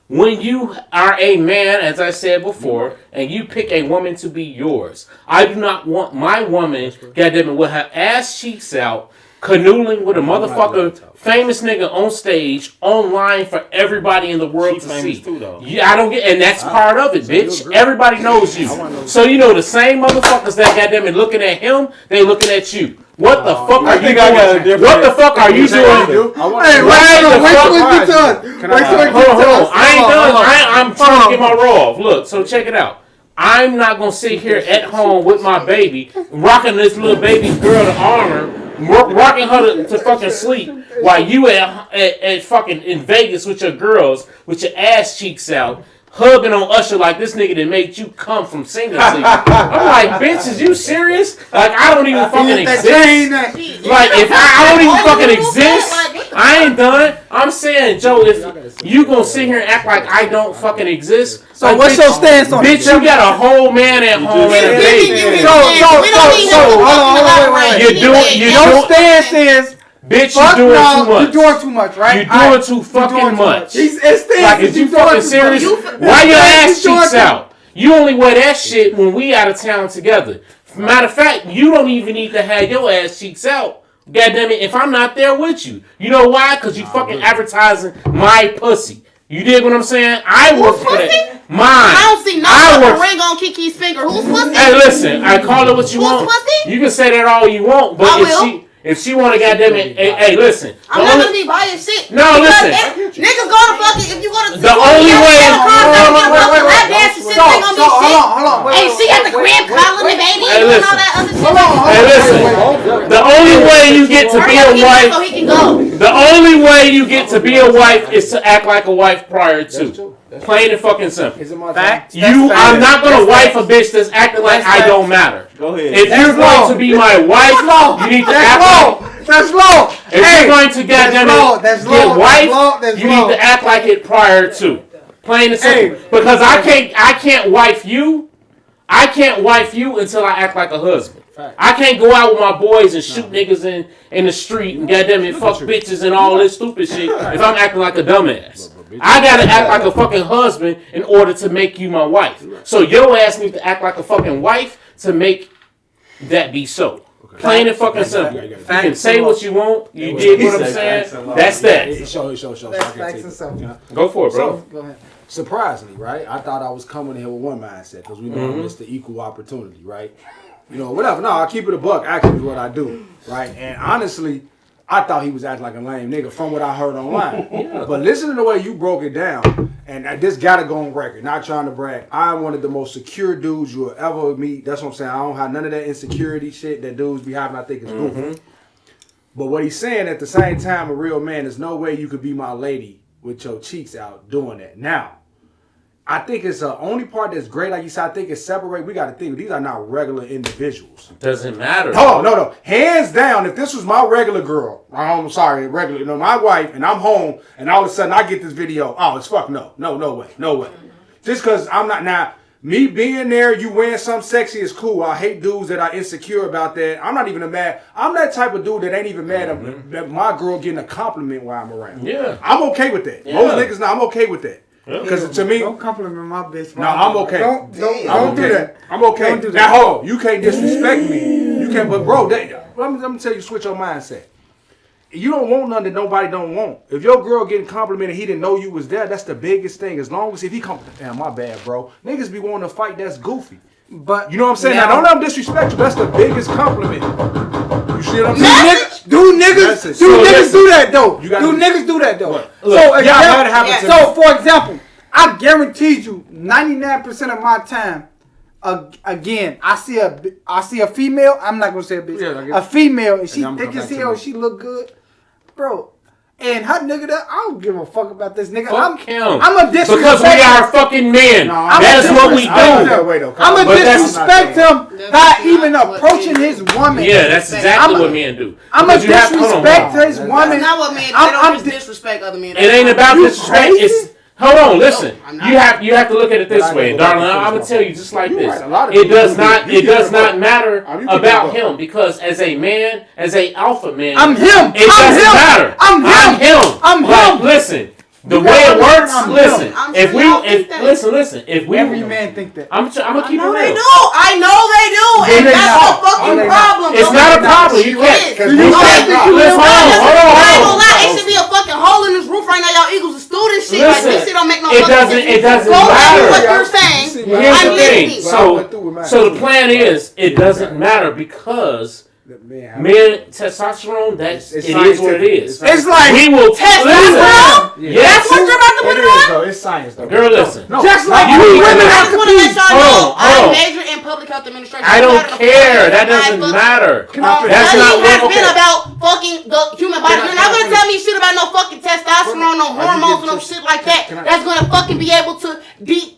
when you are a man, as I said before, and you pick a woman to be yours, I do not want my woman, goddamn it, with her ass cheeks out, canoodling with a motherfucker, famous nigga on stage, online for everybody in the world to see. Yeah, I don't get, and that's part of it, bitch. Everybody knows you. So you know the same motherfuckers that goddamn it looking at him, they looking at you. What the fuck are you doing? What the fuck are you doing? Hey, wait till it gets done. Hold on. I ain't done. I'm trying to get my roll off. Look, so check it out. I'm not gonna sit here at home with my baby, rocking this little baby girl to armor, rocking her to fucking sleep, while you at fucking in Vegas with your girls with your ass cheeks out, hugging on Usher like this nigga that made you come from singing to you. I'm like, bitch, is you serious? Like, I don't even fucking exist. Like, if I don't even fucking exist, I ain't done. I'm saying, Joe, if you gonna sit here and act like I don't fucking exist. So like, what's your stance on it? Bitch, you got a whole man at home and a baby. Your stance is, bitch, you doing too much. You're doing too much, right? You're doing too fucking much. Like, is you fucking serious? Why your ass cheeks out? You only wear that shit when we out of town together. Matter of fact, you don't even need to have your ass cheeks out. God damn it, if I'm not there with you. You know why? Because you fucking advertising my pussy. You dig what I'm saying? I work for that. Mine. I don't see no fucking ring on Kiki's finger. Who's pussy? Hey, listen, I call it what you want. Pussy? You can say that all you want, but if she want to goddamn it, hey, listen. I'm not gonna be buying shit. No, listen. Niggas go to fucking, if you go to the only way. Hold on. Hey, she got the crib calling the baby and doing all that other shit. Hey, listen. The only way you get to be a wife. So he can go. The only way you get to be a wife is to act like a wife prior to. Plain and fucking simple. Fact. I'm not gonna wife a bitch that's acting like I don't matter. Go ahead. If you're going to be my wife, you need to act like. That's law. If you're going to get wife, you need to act like it prior to. Plain and simple. Because I can't wife you. I can't wife you until I act like a husband. I can't go out with my boys and shoot niggas in the street and goddamn it fuck bitches and all this stupid shit if I'm acting like a dumbass. I gotta act like a fucking husband in order to make you my wife. So your ass needs to act like a fucking wife to make that be so. Plain and fucking simple. You can say what you want. You did what I'm saying. That's that. Show. Go for it, bro. Go ahead. Surprisingly, right? I thought I was coming in here with one mindset because we know it's the equal opportunity, right? You know, whatever. No, I keep it a buck. Actually, is what I do, right? And honestly, I thought he was acting like a lame nigga from what I heard online. But listen to the way you broke it down, and this gotta go on record. Not trying to brag. I'm one of the most secure dudes you'll ever meet. That's what I'm saying. I don't have none of that insecurity shit that dudes be having. I think is goofy. But what he's saying at the same time, a real man, there's no way you could be my lady with your cheeks out doing that. Now, I think it's the only part that's great. Like you said, I think it's separate. We got to think these are not regular individuals. Doesn't matter. No. Hands down, if this was my regular girl, my wife, and I'm home, and all of a sudden I get this video, oh, it's fuck no way. Just because I'm not now. Me being there, you wearing something sexy is cool. I hate dudes that are insecure about that. I'm not even mad. I'm that type of dude that ain't even mad at my girl getting a compliment while I'm around. Yeah. I'm okay with that. Yeah. Most niggas now, I'm okay with that. Because to me, don't compliment my bitch. No, I'm okay. Don't do that. I'm okay. Don't do that. Now, hold on. You can't disrespect me. You can't. But bro, let me tell you, switch your mindset. You don't want nothing that nobody don't want. If your girl getting complimented, he didn't know you was there. That's the biggest thing. As long as if he damn, my bad, bro. Niggas be wanting to fight. That's goofy. But you know what I'm saying? Now don't let them disrespect you. That's the biggest compliment. You see what I'm saying? Do niggas do that though? Niggas do that though? So for example, I guarantee you, 99% of my time, again, I see a female. I'm not gonna say a bitch. A female, and she thick as hell. She look good, bro. And her nigga, I don't give a fuck about this nigga. I'm a disrespect because we are fucking men. That's what we do. I'm a disrespect him by even approaching his woman. Yeah, that's exactly what men do. I'm a disrespect his woman. That's not what men do. They don't just disrespect other men. It ain't about disrespect. It's hold on, listen. You have to look at it this way, darling. I'm gonna tell you just like this. It does not matter about him because as a man, as a alpha man, I'm him. It doesn't matter. I'm him. I'm him. Listen. The way it works, listen. If every man think that. I'm gonna keep it real. I know they do, and that's a fucking problem. It's not a problem. You can't. Hold on. It should be a fucking hole in this roof right now. Y'all Eagles are student shit. Like this shit don't make no fucking sense. It doesn't matter. Go back to what you're saying. Here's the thing. So the plan is, it doesn't matter because. Men, testosterone, it is what it is. It's like we will testosterone. Yes, what you're about to put it on. It's science, though. Girl, listen. Just like women have to be. I major in public health administration. I don't care. That doesn't matter. That's not what has been about fucking the human body. You're not gonna tell me shit about no fucking testosterone, no hormones, no shit like that. That's gonna fucking be able to deter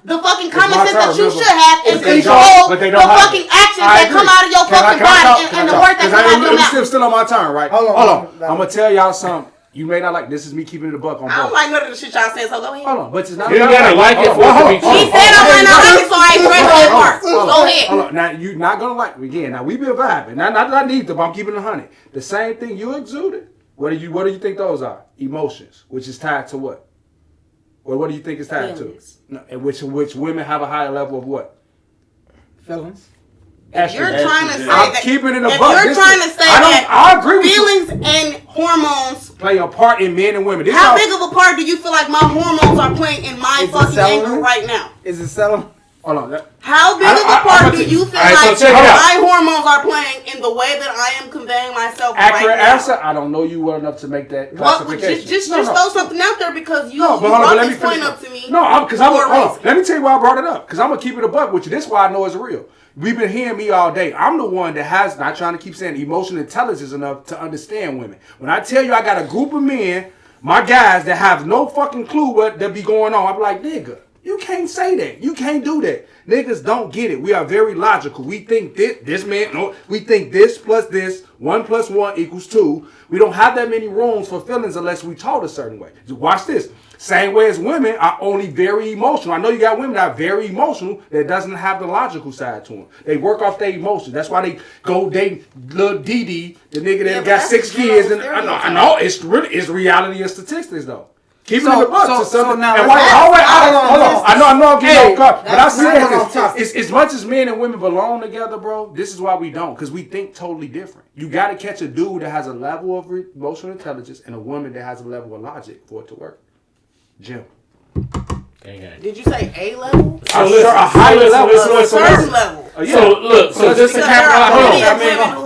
the fucking common sense that you should have and control the fucking actions that come out of your fucking body and the words that come out of your mouth. Still on my turn, right? Hold on. I'm gonna tell y'all something. You may not like this. Is me keeping it a buck on both. I don't like none of the shit y'all saying, so go ahead. Hold on, but it's not. You gotta like it for it to be true. He said I might not like it, so I expressed that part. Go ahead. Hold on. Now you're not gonna like me again. Now we been vibing. Not that I need to, but I'm keeping it 100. The same thing you exuded. What do you think those are? Emotions, which is tied to what? Well, what do you think it's tied to? No, and which women have a higher level of what? Feelings. If you're trying to say I'm that, keeping it a if buck. you're trying to say that I agree with feelings you. and hormones play a part in men and women. How big of a part do you feel like my hormones are playing in my fucking anger right now? Is it settling? Hold on. How big of a part do you feel like my hormones are playing in the way that I am conveying myself Accurate right now? answer. I don't know you well enough to make that classification. Just throw something out there because you brought this point up to me. Let me tell you why I brought it up. Because I'm going to keep it a buck with you. This is why I know it's real. We've been hearing me all day. I'm the one that has, not trying to keep saying emotional intelligence enough to understand women. When I tell you I got a group of men, my guys that have no fucking clue what that be going on, I'm like, nigga, you can't say that. You can't do that. Niggas don't get it. We are very logical. We think we think this plus this, 1 + 1 = 2. We don't have that many rooms for feelings unless we taught a certain way. Watch this. Same way as women are only very emotional. I know you got women that are very emotional that doesn't have the logical side to them. They work off their emotions. That's why they go date little Dee, the nigga that got 6 kids. And I know it's reality and statistics though. Keep it in the buck to something. Now, hold on. I know I'm getting off guard, but I said this. As much as men and women belong together, bro, this is why we don't, because we think totally different. You got to catch a dude that has a level of emotional intelligence and a woman that has a level of logic for it to work. Jim. Did you say A level? A higher level. A certain level. So just to capitalize,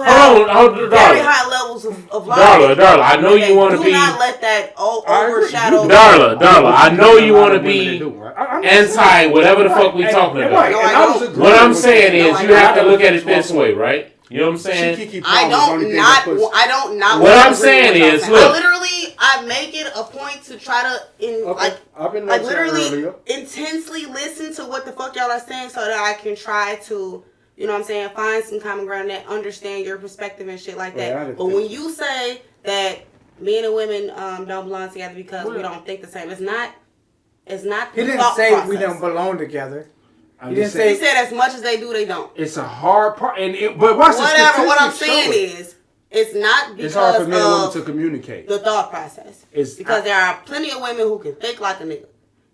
hold on, very high levels of logic. Darla, I know you want to be. Do not let that overshadow. Darla, I know you want to be anti whatever the fuck we talking about. What I'm saying is you have to look at it this way, right? You know what I'm saying? I don't not. What I'm saying is, look. I make it a point to try to literally intensely listen to what the fuck y'all are saying so that I can try to, you know what I'm saying, find some common ground that understand your perspective and shit like that. But when you say that men and women don't belong together because we don't think the same, it's not. He didn't say process. We don't belong together. He said as much as they do, they don't. It's a hard part, but whatever. What I'm saying is, it's not because it's hard for men and women to communicate the thought process. It's because there are plenty of women who can think like a nigga.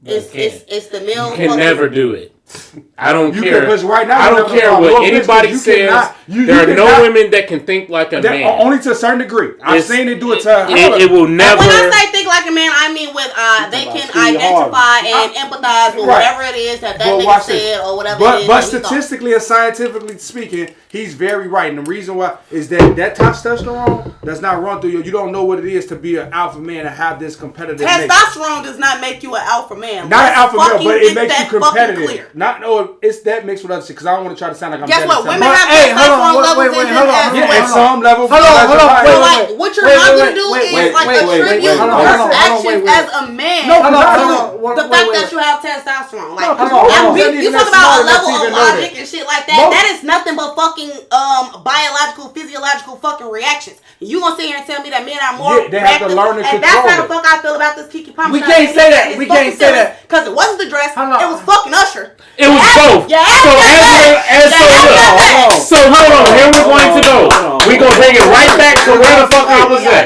It's the male. You can never do it. I don't care. Right now, I don't care what anybody says. There are no women that can think like a man. Only to a certain degree. I've seen it do it to her. It will never. When I say think like a man, I mean with they can identify and empathize with whatever it is that nigga said or whatever it is. But statistically and scientifically speaking, he's very right. And the reason why is that testosterone does not run through you. You don't know what it is to be an alpha man and have this competitive testosterone does not make you an alpha man. Not an alpha male, but it makes you competitive. It's that mixed with other shit because I don't want to try to sound like I'm. Guess what? Women have testosterone levels in them as well. At some level. Hold on. Like what you're not gonna do is like attribute your actions as a man. The fact that you have testosterone, like you talk about a level of logic and shit like that. That is nothing but fucking biological, physiological fucking reactions. You gonna sit here and tell me that men are more they have to learn to control. And that's how the fuck I feel about this Kiki Palmer. We can't say that. We can't say that because it wasn't the dress. It was fucking Usher. It was both. So hold on. Here we're going to go. We're going to bring it right back to where the fuck I was at.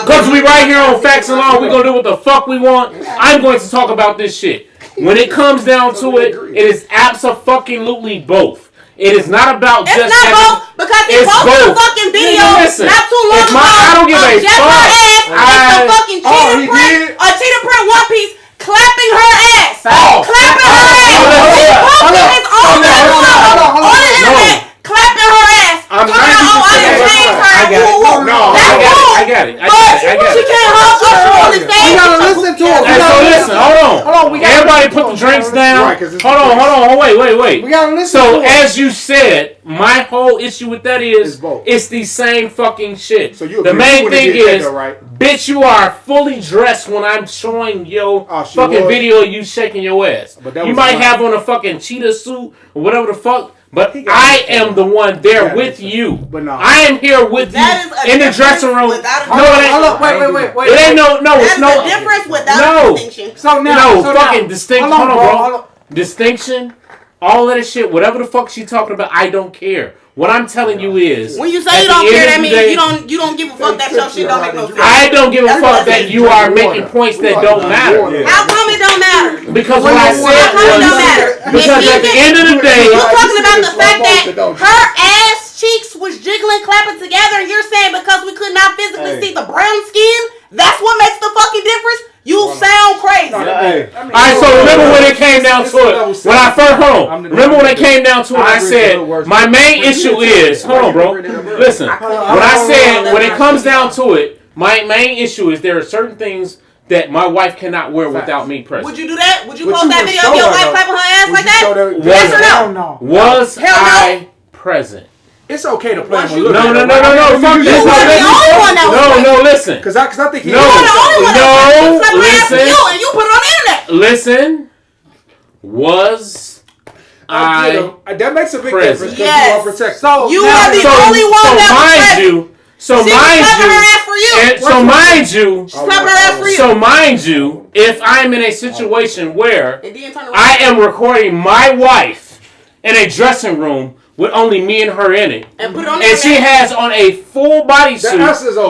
Because we right here on Facts and Law. We're going to do what the fuck we want. I'm going to talk about this shit. When it comes down to it, it is absolutely both. It is not about it's just. It's not both because he posted a fucking video not too long ago. I don't give a fuck. It's a fucking cheetah print one piece. Clapping her ass. Clapping her ass. He posted his own on the internet. Clapping her ass. I'm not I got it. She can't hug Usher on the stage. We gotta listen to her. So listen, hold on. Everybody put the drinks down. Hold on. Wait. We gotta listen to her. As you said, my whole issue with that is it's the same fucking shit. So the main thing is, bitch, you are fully dressed when I'm showing your fucking video of you shaking your ass. You might have on a fucking cheetah suit or whatever the fuck. But I am the one there with you. But no. I am here with you in the dressing room. Hold up. Wait. It ain't no. It's no difference without distinction. Fucking distinction. Hold on, bro. Distinction. All of that shit. Whatever the fuck she talking about, I don't care. What I'm telling you is, when you say you don't care, that means you don't give a fuck that your shit don't make no sense. I don't give a fuck that you are making points that don't matter. How come it don't matter? Because what I said was, because at the end of the day, you're talking about the fact that her ass cheeks was jiggling, clapping together, and you're saying because we could not physically see the brown skin, that's what makes the fucking difference. You sound crazy. Alright, so remember when it came down to it. When I first remember when it came down to it, I said my main issue is hold on, bro. Listen, when I said when it comes down to it, my main issue is there are certain things that my wife cannot wear without me present. Would you do that? Would you post that video of your wife clapping her ass like that? Yes or no? Was I present? It's okay to play with No. Fuck this. No, listen. Because I think you're the only one listen. And you put it on the internet. Listen. Was I that makes a big present. difference because you are protected. So you are the only one that So mind you, if I'm in a situation where I am recording my wife in a dressing room with only me and her in it, and she has on a full bodysuit,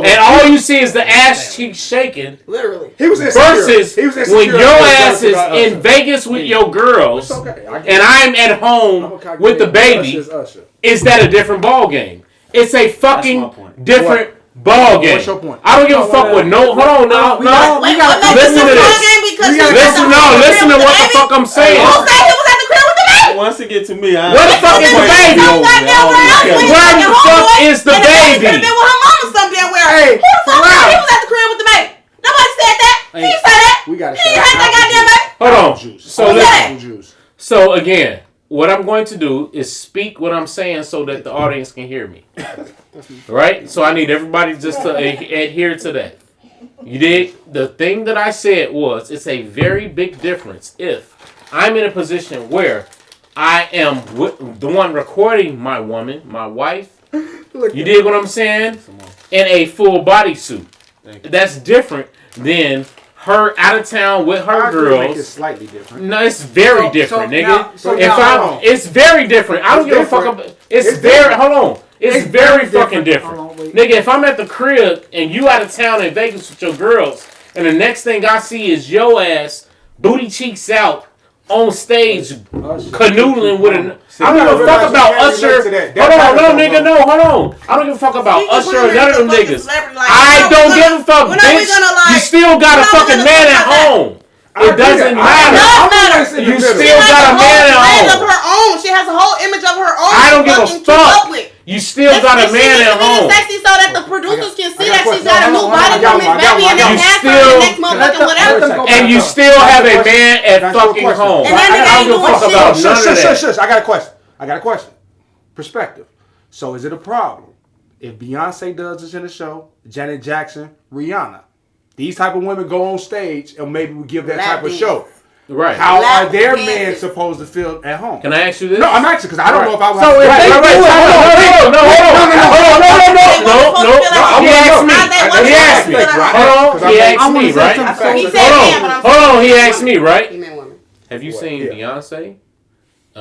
and all you see is the ass cheek shaking. Literally, he was versus when your ass is in Vegas with your girls, and I'm at home with the baby. Is that a different ball game? It's a fucking different ball game. What's your point? I don't give a fuck with no. Hold on, no. Listen to this. Listen to what the fuck I'm saying. Who said he was at the crib with the baby? Once it get to me, where the fuck is the baby? Where the fuck is the baby? Could have been with her mama somewhere. Who the fuck said he was at the crib with the baby? Nobody said that. He didn't say that. We gotta he ain't had that goddamn baby. Hold on. So again, what I'm going to do is speak what I'm saying so that the audience can hear me. Right? So I need everybody just to adhere to that. You dig? The thing that I said was, it's a very big difference if I'm in a position where I am the one recording my woman, my wife. You dig what I'm saying? In a full bodysuit. That's different than her out of town with her girls. It's slightly different. No, it's very different, nigga. Now, it's very different. I don't give a fuck about. It's very. Hold on. It's very fucking different, nigga. If I'm at the crib and you out of town in Vegas with your girls, and the next thing I see is your ass booty cheeks out on stage canoodling with an. I don't give a fuck about Usher. Hold on, no, nigga, no, hold on. I don't give a fuck about Usher or none of them niggas. I don't give a fuck, bitch. You still got a fucking man at home. It doesn't matter. You still got a man at home. She has a whole image of her own. I don't give a fuck. You still got a man at home. Sexy so that the producers can see that she's got a new body from Miss Baby and then ask her the next motherfucking whatever. And you still have a man at fucking home. I don't give a fuck about none of that. Shush. I got a question. Perspective. So is it a problem if Beyonce does this in the show, Janet Jackson, Rihanna? These type of women go on stage and maybe we give that type of show. Right. How are their men supposed to feel at home? Can I ask you this? No, I'm asking because I don't know if I was. So if they do it, no. He asked me. Hold on. He asked me, right? Hold on. He asked me, right? Have you seen Beyonce?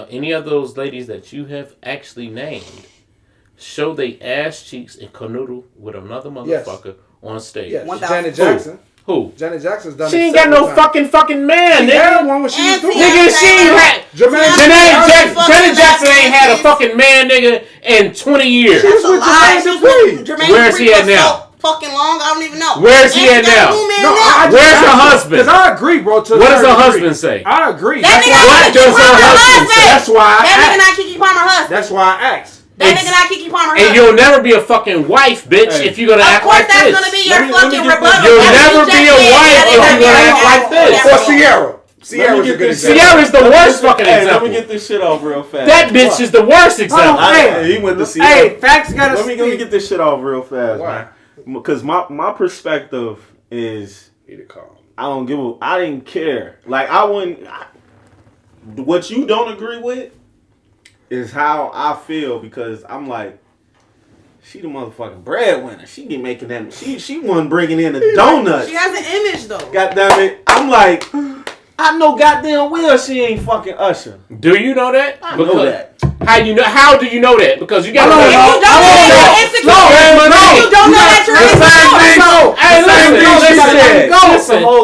Any of those ladies that you have actually named show they ass cheeks and canoodle with another motherfucker on stage? Yes. Janet Jackson. Who? Janet Jackson's done. She ain't got no fucking man, nigga. Had one when she was doing. Nigga, she ain't had. Janet Jackson ain't had a fucking man, nigga, in 20 years. She was with Jermaine Dupri. Where's he at now? Fucking long, I don't even know. Where's he at now? Where's her husband? Because I agree, bro. What does her husband say? I agree. What does her husband say? That's why. That nigga not Keke Palmer husband. That's why I asked. That nigga not Keke Palmer And husband. you'll never be a fucking wife, bitch, if you're gonna act like this. Of course, that's gonna be your fucking rebuttal. You'll never be a wife if you're gonna act like this. Or Sierra. Sierra's the worst fucking example. Let me get this shit off real fast. That bitch is the worst example. He went to Sierra. Hey, facts gotta Let me get this shit off real fast, man. Because my perspective is, I didn't care. Like what you don't agree with is how I feel, because I'm like, she the motherfucking breadwinner. She be making that. She wasn't bringing in the donuts. She has an image though. God damn it! I'm like, I know goddamn well she ain't fucking Usher. Do you know that? I know that. How do you know that? Because you got to know that. You don't know that you're insecure.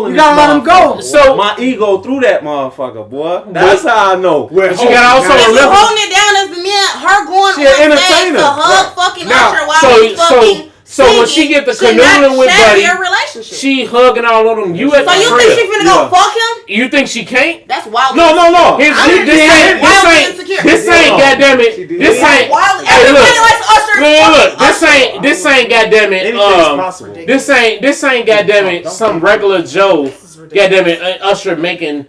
You gotta let him go. So my ego threw that motherfucker, boy. That's how I know. But you gotta also remember, holding it down as the man, her going on stage to hug fucking Usher while he's fucking. So when she get the canoodling with Buddy, she hugging all of them. You at the crib. So you think she finna go fuck him? You think she can't? That's wild. No. This ain't goddamn it. This ain't. Everybody likes Usher. Look. This ain't goddamn it. This ain't goddamn it. Some regular Joe. Goddamn it. Usher making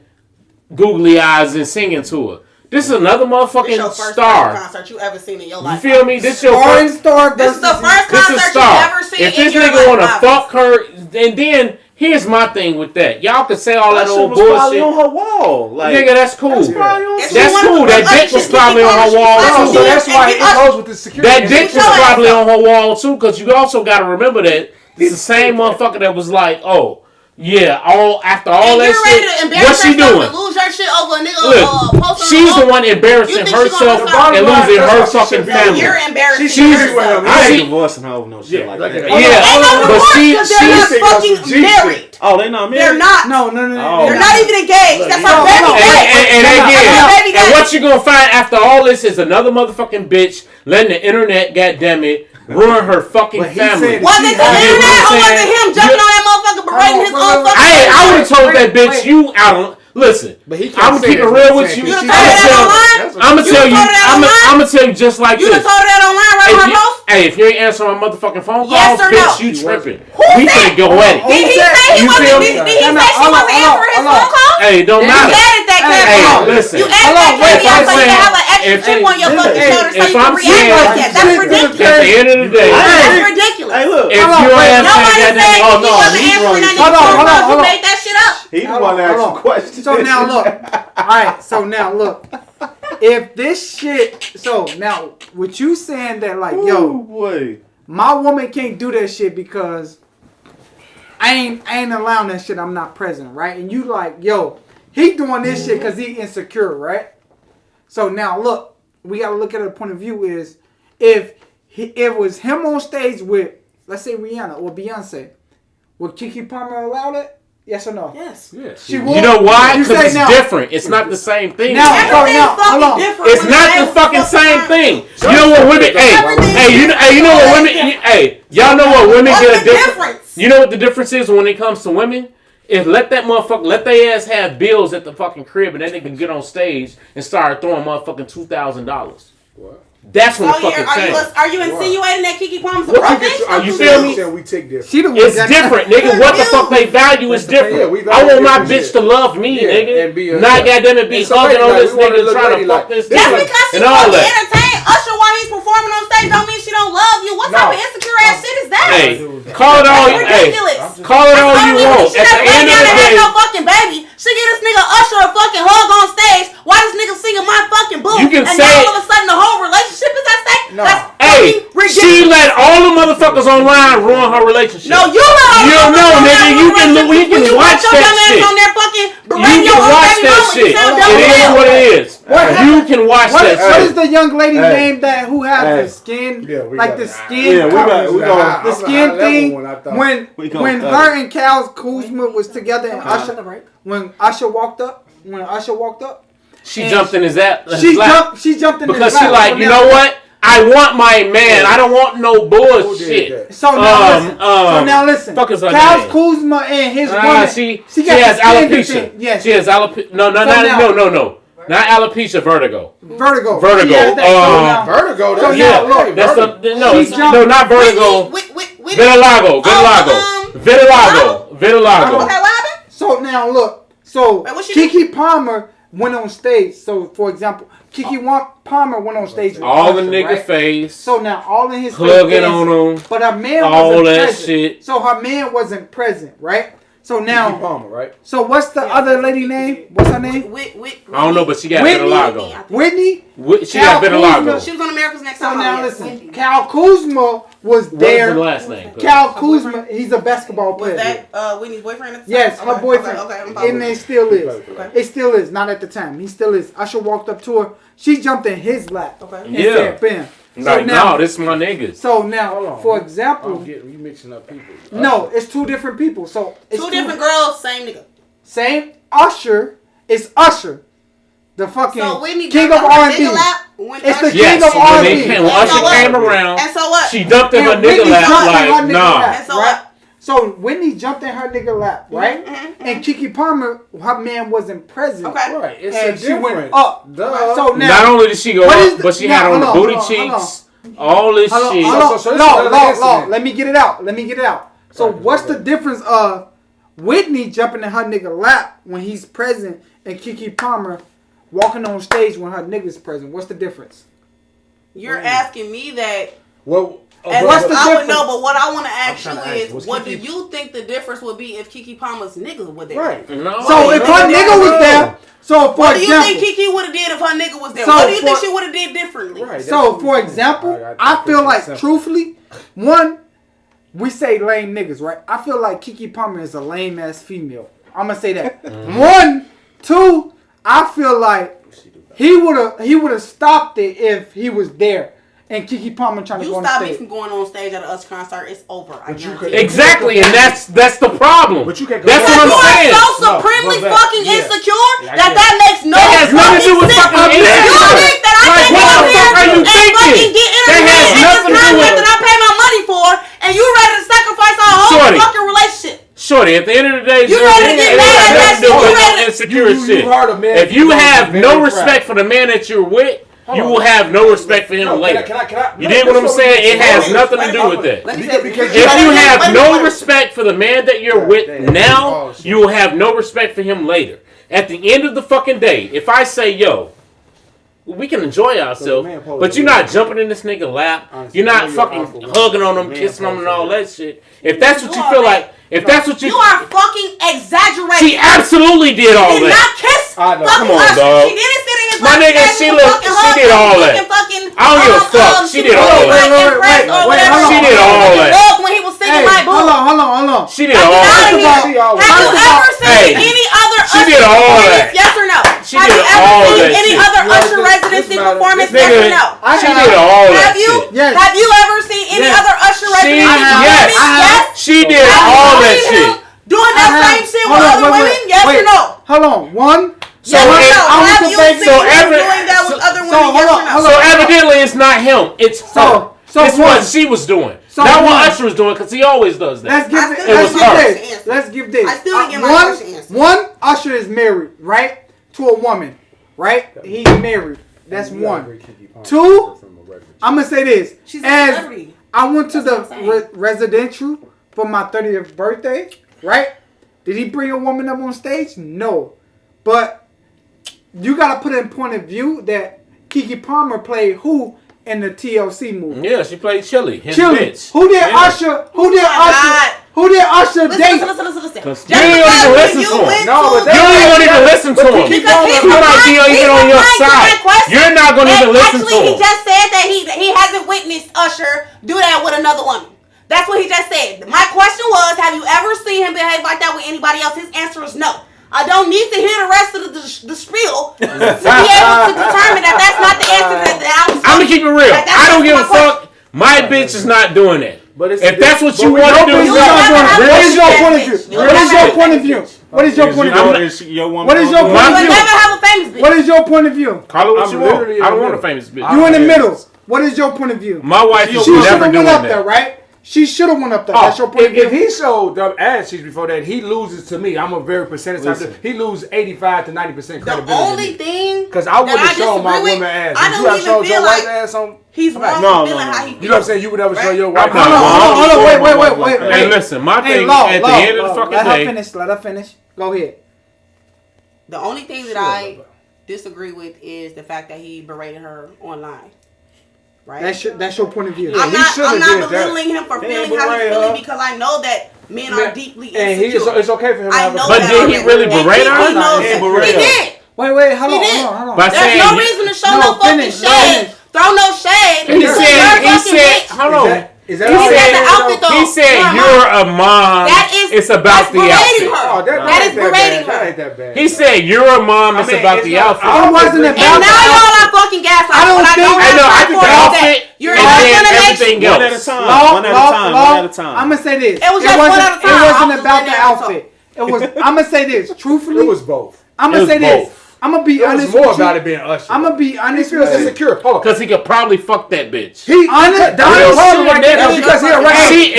googly eyes and singing to her. This is another motherfucking star. Concert you ever seen in your life? You feel me? This your first star. This is the first concert you ever seen. If this nigga wanna fuck her, and then here's my thing with that. Y'all could say all that old bullshit. Probably on her wall. Like, nigga, that's cool. That's cool. That dick was probably on her wall too. So that's why it goes with the security. That dick was probably on her wall too, because you also gotta remember that it's the same motherfucker that was like, oh. Yeah, after all that shit, what's she doing? Lose her shit over a nigga. Look, she's the one embarrassing herself and losing her fucking family. You're embarrassing. I ain't divorcing her over no shit like that. Yeah, but they're not fucking married. Oh, they not married? They're not. No. They're not even engaged. That's her baby. And what you gonna find after all this is another motherfucking bitch letting the internet, goddammit, ruin her fucking family. Was it the internet or was it him jumping on that motherfucker berating his own fucking I would have told that bitch you out. Listen, But he I'm can't gonna keep it real with you. I'm gonna tell you just like this. You this. done told her that online right on her post? Hey, if you ain't answering my motherfucking phone calls, Yes or bitch, no? you tripping. Who We said? finna go at it. Did he say he wasn't? Did he say she wasn't answering his phone calls? Hey, it don't matter. You added that caveat. Listen. You added that caveat so you can have an extra if- chip on your fucking shoulder so if you I'm can react like saying- that. That's ridiculous. At the end of the day, That's ridiculous. Hey, look. if you're answering Nobody said that, he wasn't answering none of your phone calls. You made that shit up. He the one that asked the question. So now look. Alright, so now look. If this shit, so now with you saying that like, yo, boy, my woman can't do that shit because I ain't allowing that shit. I'm not present, right? And you like, yo, he doing this shit because he insecure, right? So now look, we gotta look at the point of view is if it was him on stage with, let's say Rihanna or Beyonce, would Keke Palmer allow it? Yes or no? Yes. She would. you know why? You Because say it's now. different. It's not the same thing. Now, Everything's hold on. fucking different. It's not the fucking same thing. You know what women? You know what women? Y'all know what women What's get a the difference. difference? You know what the difference is when it comes to women? Is let their ass have bills at the fucking crib, and then they can get on stage and start throwing motherfucking $2,000. That's when the fucking change. Are you insinuating that Keke Palmer's a What broke you bitch? you feel me? We take this. It's different, nigga. What the fuck they value is different. I want my bitch to love me, nigga. Not goddamn it be hugging on this nigga trying to fuck this Just nigga because she and all fucking that. entertain Usher while he's performing on stage don't mean she don't love you. What type of insecure ass shit is that? Hey, call it all. Hey, call it all you want. She At the end of the had day, no fucking baby. She get this nigga Usher a fucking hug on stage. Why this nigga singing my fucking boo? You can and say now all of a sudden the whole relationship is at stake. No. That's hey, fucking ridiculous. she let all the motherfuckers online ruin her relationship. No, you let all You don't know, nigga. You can watch that shit. on their fucking You can watch that shit. It is what it is. You can watch that shit. What is the young lady's name that who had the skin, like the skin, the skin thing? When her and Cal Kuzma was together and Usher, when Usher walked up, She jumped in his lap. She jumped in his lap because she like, you know what? I want my man. I don't want no bullshit. So now listen. Cal Kuzma and his woman. She got has the skin alopecia. thing. Yes. She has alopecia. No. Not alopecia. Vertigo. Vertigo. Vertigo. Not vertigo. Vitiligo. Okay, what happened? So now look. So Keke Palmer went on stage. So for example, Palmer went on stage with all Usher, the nigga right? face. So now all in his hugging face, on him. But her man all wasn't that present. shit. So her man wasn't present, right? So now, Palmer, right? So what's the other lady name? What's her name? I don't know, but she got vitiligo. Whitney? She got vitiligo. She was on America's Next So Top now Model. listen, Cal Kuzma was there. What's the last name? Cal Kuzma, he's a basketball player. Was that Whitney's boyfriend at the time? Yes, her boyfriend. Okay, and it still is. It still is. Not at the time. He still is. Usher walked up to her. She jumped in his lap. Okay. And said, bam. Like, no, this is my niggas. So now, for example, you mixing up people. No, it's two different people. So it's two different girls, same nigga. Same Usher. It's Usher, the fucking so king of R&B. It's the king of R&B. When Usher came around, and so what? She dumped in her nigga lap like, nah. And so what? So Whitney jumped in her nigga lap, right? And Keke Palmer, her man wasn't present. Okay. Right. It's and a she went difference. up. Duh. So now, not only did she go up, but she had on the booty cheeks, all this shit. Let me get it out. So what's the difference of Whitney jumping in her nigga lap when he's present and Keke Palmer walking on stage when her nigga's present? What's the difference? You're asking me that. Well, what's the difference? Would know, but what I want to ask you is, what do you think the difference would be if Keke Palmer's nigga were there? Right. No. So if her nigga was there, so for what do you example, think Keke would have did if her nigga was there? So what do you think she would have did differently? Right. So for example, I feel like truthfully, one, we say lame niggas, right? I feel like Keke Palmer is a lame ass female. I'm gonna say that. One, two, I feel like he would have stopped it if he was there. And Keke Palmer trying to go on stage. You stop me from going on stage at an Us concert, it's over. Exactly, and that's the problem. But you can't. That's what I'm saying. You are so supremely fucking insecure that makes no sense. That has nothing to do with fucking insecure. You think that I can go here and fucking get entertained at this concert that I pay my money for, and you ready to sacrifice our whole fucking relationship? Shorty, at the end of the day, you ready to get mad at that shit? insecure as shit. If you have no respect for the man that you're with, you will have no respect for him later. You dig what I'm saying? It has nothing to do with that. If you have no respect for the man that you're with now, you will have no respect for him later. At the end of the fucking day, if I say, yo, we can enjoy ourselves, but you're not jumping in this nigga lap. You're not fucking hugging on him, kissing him, and all that shit. If that's what you feel like, if that's what you are fucking exaggerating. She absolutely did all that. Did not kiss. Come on, dog. She didn't sit in his my nigga, she did all that. I don't give a fuck. She did all that. She did all that. When he was singing my boo. Hold on. She did all that. Have you ever seen any other She did all that. Yes or no? She did all that. Any other Usher residency performance? Yes or no? She did all that. Have you ever seen any other Usher residency performance? Yes. She did all that shit. Doing that same shit with other women? Yes or no? Hold on. One. So evidently it's not him. It's her. It's what she was doing. Not what Usher was doing, because he always does that. Let's give this. I still didn't get my question answered. One, Usher is married, right? To a woman, right? He's married. That's one. Two, I'm going to say this. She's a celebrity. I went to the residential for my 30th birthday, right? Did he bring a woman up on stage? No. But you got to put in point of view that Keke Palmer played who in the TLC movie? Yeah, she played Chili. Bitch. Who did Usher? Who did Usher date? You don't even listen to him. You don't even listen to him. He might be even on your side. You're not going to even listen to him. Actually, he just said that he hasn't witnessed Usher do that with another woman. That's what he just said. My question was, have you ever seen him behave like that with anybody else? His answer is no. I don't need to hear the rest of the spiel to be able to determine that that's not the answer that I was. I'm gonna keep it real. I don't give a fuck. My bitch is not doing that. But if that's what you want to do, what is your point of view? What is your point of view? What is your point of view? What is your point of view? Never have a famous bitch. What is your point of view? Call it what you want. I don't want a famous bitch. You in the middle. What is your point of view? My wife is never doing that. There, right? She should have went up there. That's your point of view. If he showed up ass cheeks before that, he loses to me. I'm a very percentage type. He loses 85 to 90% credibility. The only thing, because I wouldn't show my woman ass. I don't even feel like ass on. He's wrong for feeling how he feels. You know what I'm saying? You would never show your wife. Hold on, wait. Hey, listen, my thing at the end of the fucking day. Let her finish. Go ahead. The only thing that I disagree with is the fact that he berated her online. Right? That's your point of view. I'm not belittling him for feeling how he's feeling because I know that men are deeply insecure. It's okay for him to have a But did he really berate her? He did. Wait, hold on. There's no reason to show no fucking shade. Throw no shade. He said, hold on. He said, you're a mom. It's about the outfit. That is berating her. He said, you're a mom. It's about the outfit. It wasn't about the outfit. And now y'all are fucking gaslighting. I think the outfit you're and then everything else. One at a time. I'm going to say this. It was just one at a time. It wasn't about the outfit. I'm going to say this. Truthfully. It was both. I'm going to say this. I'm gonna be honest. More about it being Usher. I'm gonna be honest. He feels insecure because he could probably fuck that bitch. He honest. Because he already.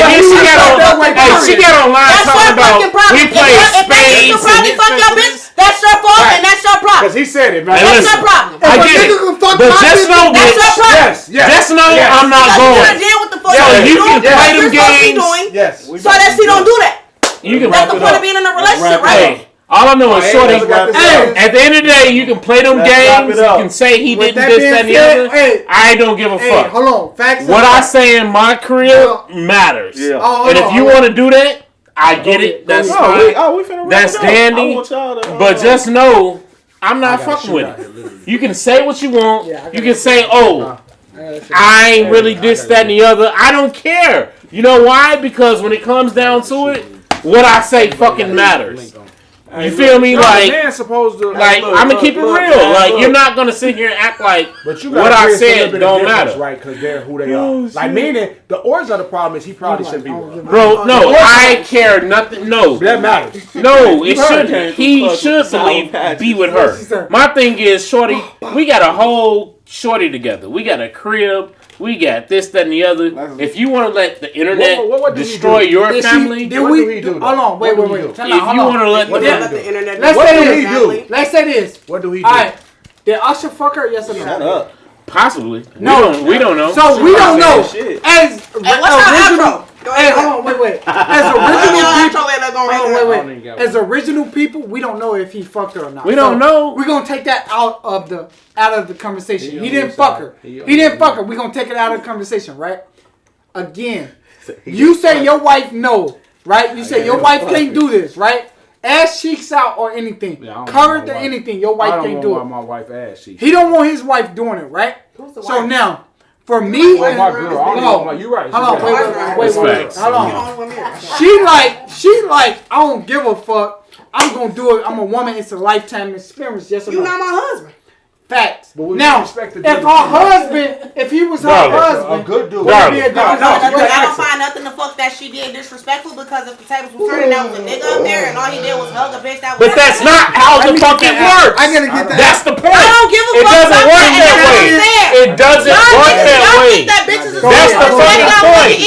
She got online talking about we played spades. You can probably fuck your bitch. That's your fault and that's your problem. Because he said it, man. That's your problem. I get it. But just know, that's your problem. Just know I'm not going. So you can play them games. Yes. So that she don't do that. That's the point of being in a relationship, right? All I know is Shorty. At the end of the day, you can play them games. You can say he didn't this, that, and the other. I don't give a fuck. Hold on. Facts. What I say in my crib matters. And if you want to do that, I get it. That's fine. That's dandy. But just know, I'm not fucking with it. You can say what you want. You can say, oh, I ain't really this, that, and the other. I don't care. You know why? Because when it comes down to it, what I say fucking matters. You feel me? Like, I'm gonna keep it real. Like, you're not gonna sit here and act like what I said don't matter, right? Because they're who they are. Like, meaning the origin of the problem is he probably shouldn't be with her. Bro, no, I care nothing. No, that matters. No, it shouldn't. He should be with her. My thing is, Shorty, we got a whole Shorty together. We got a crib. We got this, that, and the other. If you want to let the internet what destroy your family, Hold on, wait. if you want to let the internet Let's say this. What do he do? All right. Did Usher fuck her? Yes or no? Shut up. possibly, No, we don't know. So we don't know. Shit. As original. Hey, hold on, wait. As original people, we don't know if he fucked her or not. We don't know. We're gonna take that out of the conversation. He didn't fuck her. He didn't fuck her. We're gonna take it out of the conversation, right? Again, you say your wife no, right? You say your wife can't do this, right? Ass cheeks out or anything, current or anything, your wife can't do it. My wife ass cheeks. He don't want his wife doing it, right? So now, for me, my girl, hold on, you right. Hold on, wait. Hold on. She like, I don't give a fuck. I'm gonna do it. I'm a woman. It's a lifetime experience. Yes or no? You're not my husband. Facts. Now, if he was her husband, a good dude. I don't find nothing to fuck that she did disrespectful, because if the tables were turning, that was a nigga up there and all he did was hug a bitch. That was but that's not how the fucking works. I gotta get that. That's the point. I don't give a It fuck. doesn't work that way. It doesn't work that way. That's the fucking point.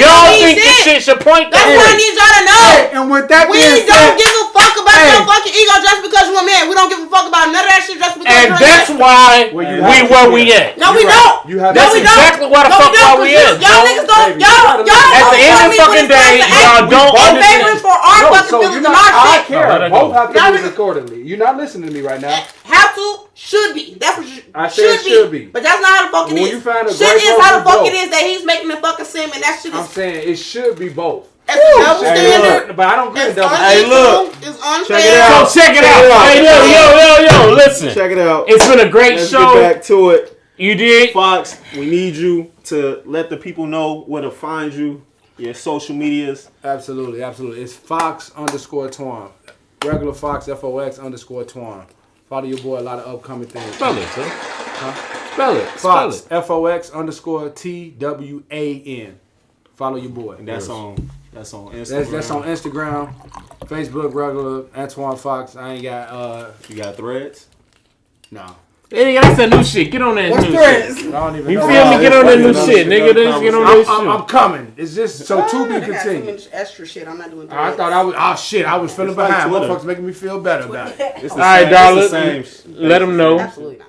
Y'all think this shit should point that way. That's what I need y'all to know. And with that we don't give a fuck about your fucking ego just because you're a man. We don't give a fuck about none of that shit just because and that's why we where we at. No, we don't. That's exactly why the fuck why we at. Y'all niggas don't. Y'all at the end of the fucking day, y'all don't understand. For our fucking feelings and our shit. I care. Both have to do it accordingly. You're not listening to me right now. Have to, should be. That's what I said should be. But that's not how the fuck it is. When you find a shit is how the fuck it is that he's making the fucking sim, and that shit is. I'm saying it should be both. It's a double standard. But I don't agree with double standard. Hey, look. It's unfair. Check it out. Hey, yo, listen. Check it out. It's been a great show. Get back to it. You did. Fox, we need you to let the people know where to find you, your social medias. Absolutely. It's Fox_Twan. Regular Fox, FOX_Twan. Follow your boy, a lot of upcoming things. Spell it, sir. Spell it. Fox, FOX_TWAN. Follow your boy. And that's on Instagram. That's on Instagram, Facebook, regular Antoine Fox. I ain't got You got threads? No. Hey, that's that new shit. Get on that new shit. I don't even you know. feel me? Get on that new shit, nigga. Just get on that shit. I'm coming. It's just so to be continued. Extra shit. I'm not doing that. I thought I was. Oh shit! I was feeling behind. Motherfuckers making me feel better about it. All right, Darla. Let them know. Absolutely not.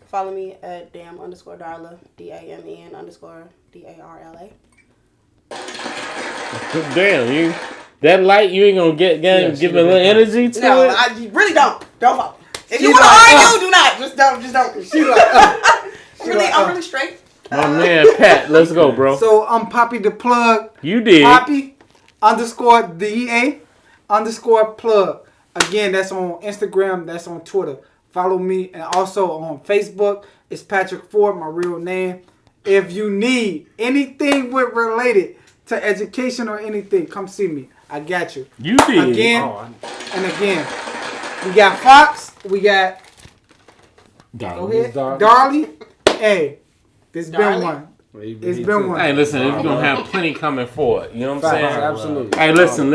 Follow me at damn_Darla, DAMN_DARLA. Damn, you that light, you ain't gonna give me a little energy to it? No, I really don't. Don't follow. If you want to argue, do not. Just don't. She's like, I'm really straight. My man, Pat, let's go, bro. So I'm Papi the Plug. You did. Papi_DEA_plug. Again, that's on Instagram. That's on Twitter. Follow me. And also on Facebook, it's Patrick Ford, my real name. If you need anything related to education or anything, come see me. I got you. You did. Again and again. We got Fox. We got Darlie. Hey, this been one. It's been one. Hey, listen, we're going to have plenty coming forward. You know what I'm saying? Absolutely. Hey, listen.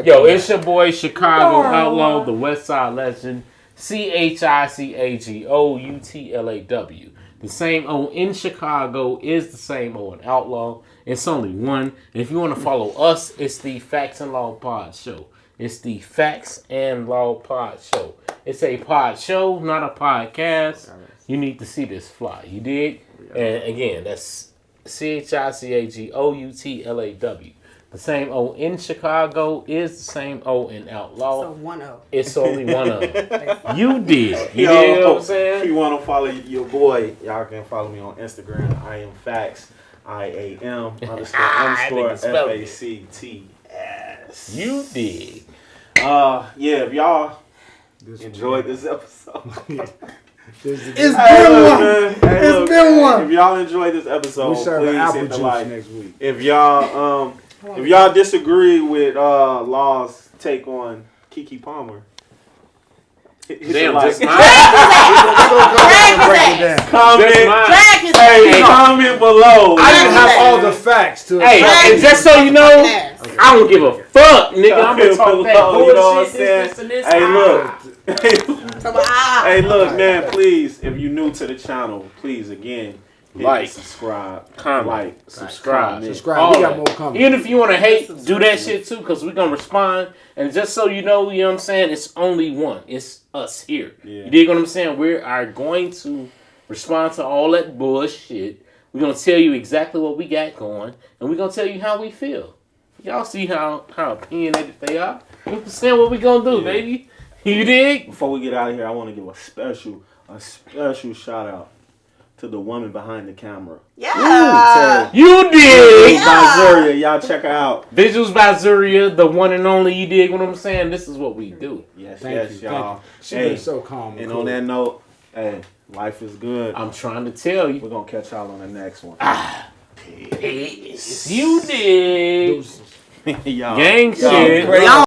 Yo, it's your boy, Chicago Outlaw, the West Side Legend, CHICAGOUTLAW. The same O in Chicago is the same O in Outlaw. It's only one. And if you want to follow us, it's the Facts and Law Pod Show. It's the Facts and Law Pod Show. It's a pod show, not a podcast. You need to see this fly. You dig? And again, that's CHICAGOUTLAW. The same O in Chicago is the same O in Outlaw. So one O. It's only one O. You did. You Yo, dig what I'm saying? If you want to follow your boy, y'all can follow me on Instagram. I am Facts. IAM__FACTS. You did. Yeah, if y'all enjoyed this episode. It's been one. If y'all enjoyed this episode, we serve please apple hit the juice like. next week. If y'all disagree with Law's take on Keke Palmer, hit the like. Comment below. I didn't have all the facts to it. Hey, and just so you know, I don't give a fuck, nigga. I'm gonna talk that bullshit. Hey, look. Hey, look, man, please, if you're new to the channel, please, again, hit Like, subscribe, comment, subscribe. Subscribe. We got more comments. Even if you want to hate, do that shit too, because we're going to respond. And just so you know what I'm saying, it's only one. It's us here. Yeah. You dig what I'm saying? We are going to respond to all that bullshit. We're going to tell you exactly what we got going, and we're going to tell you how we feel. Y'all see how opinionated they are? You understand what we going to do, baby? You dig? Before we get out of here, I want to give a special shout out to the woman behind the camera. Yeah. You dig? By Zuria, y'all check her out. Visuals by Zuria, the one and only. You dig what I'm saying? This is what we do. Yes, Thank you, y'all. She's been so calm. And cool. on that note, hey, life is good. I'm trying to tell you. We're going to catch y'all on the next one. Peace. You dig? Y'all. Gang shit. Y'all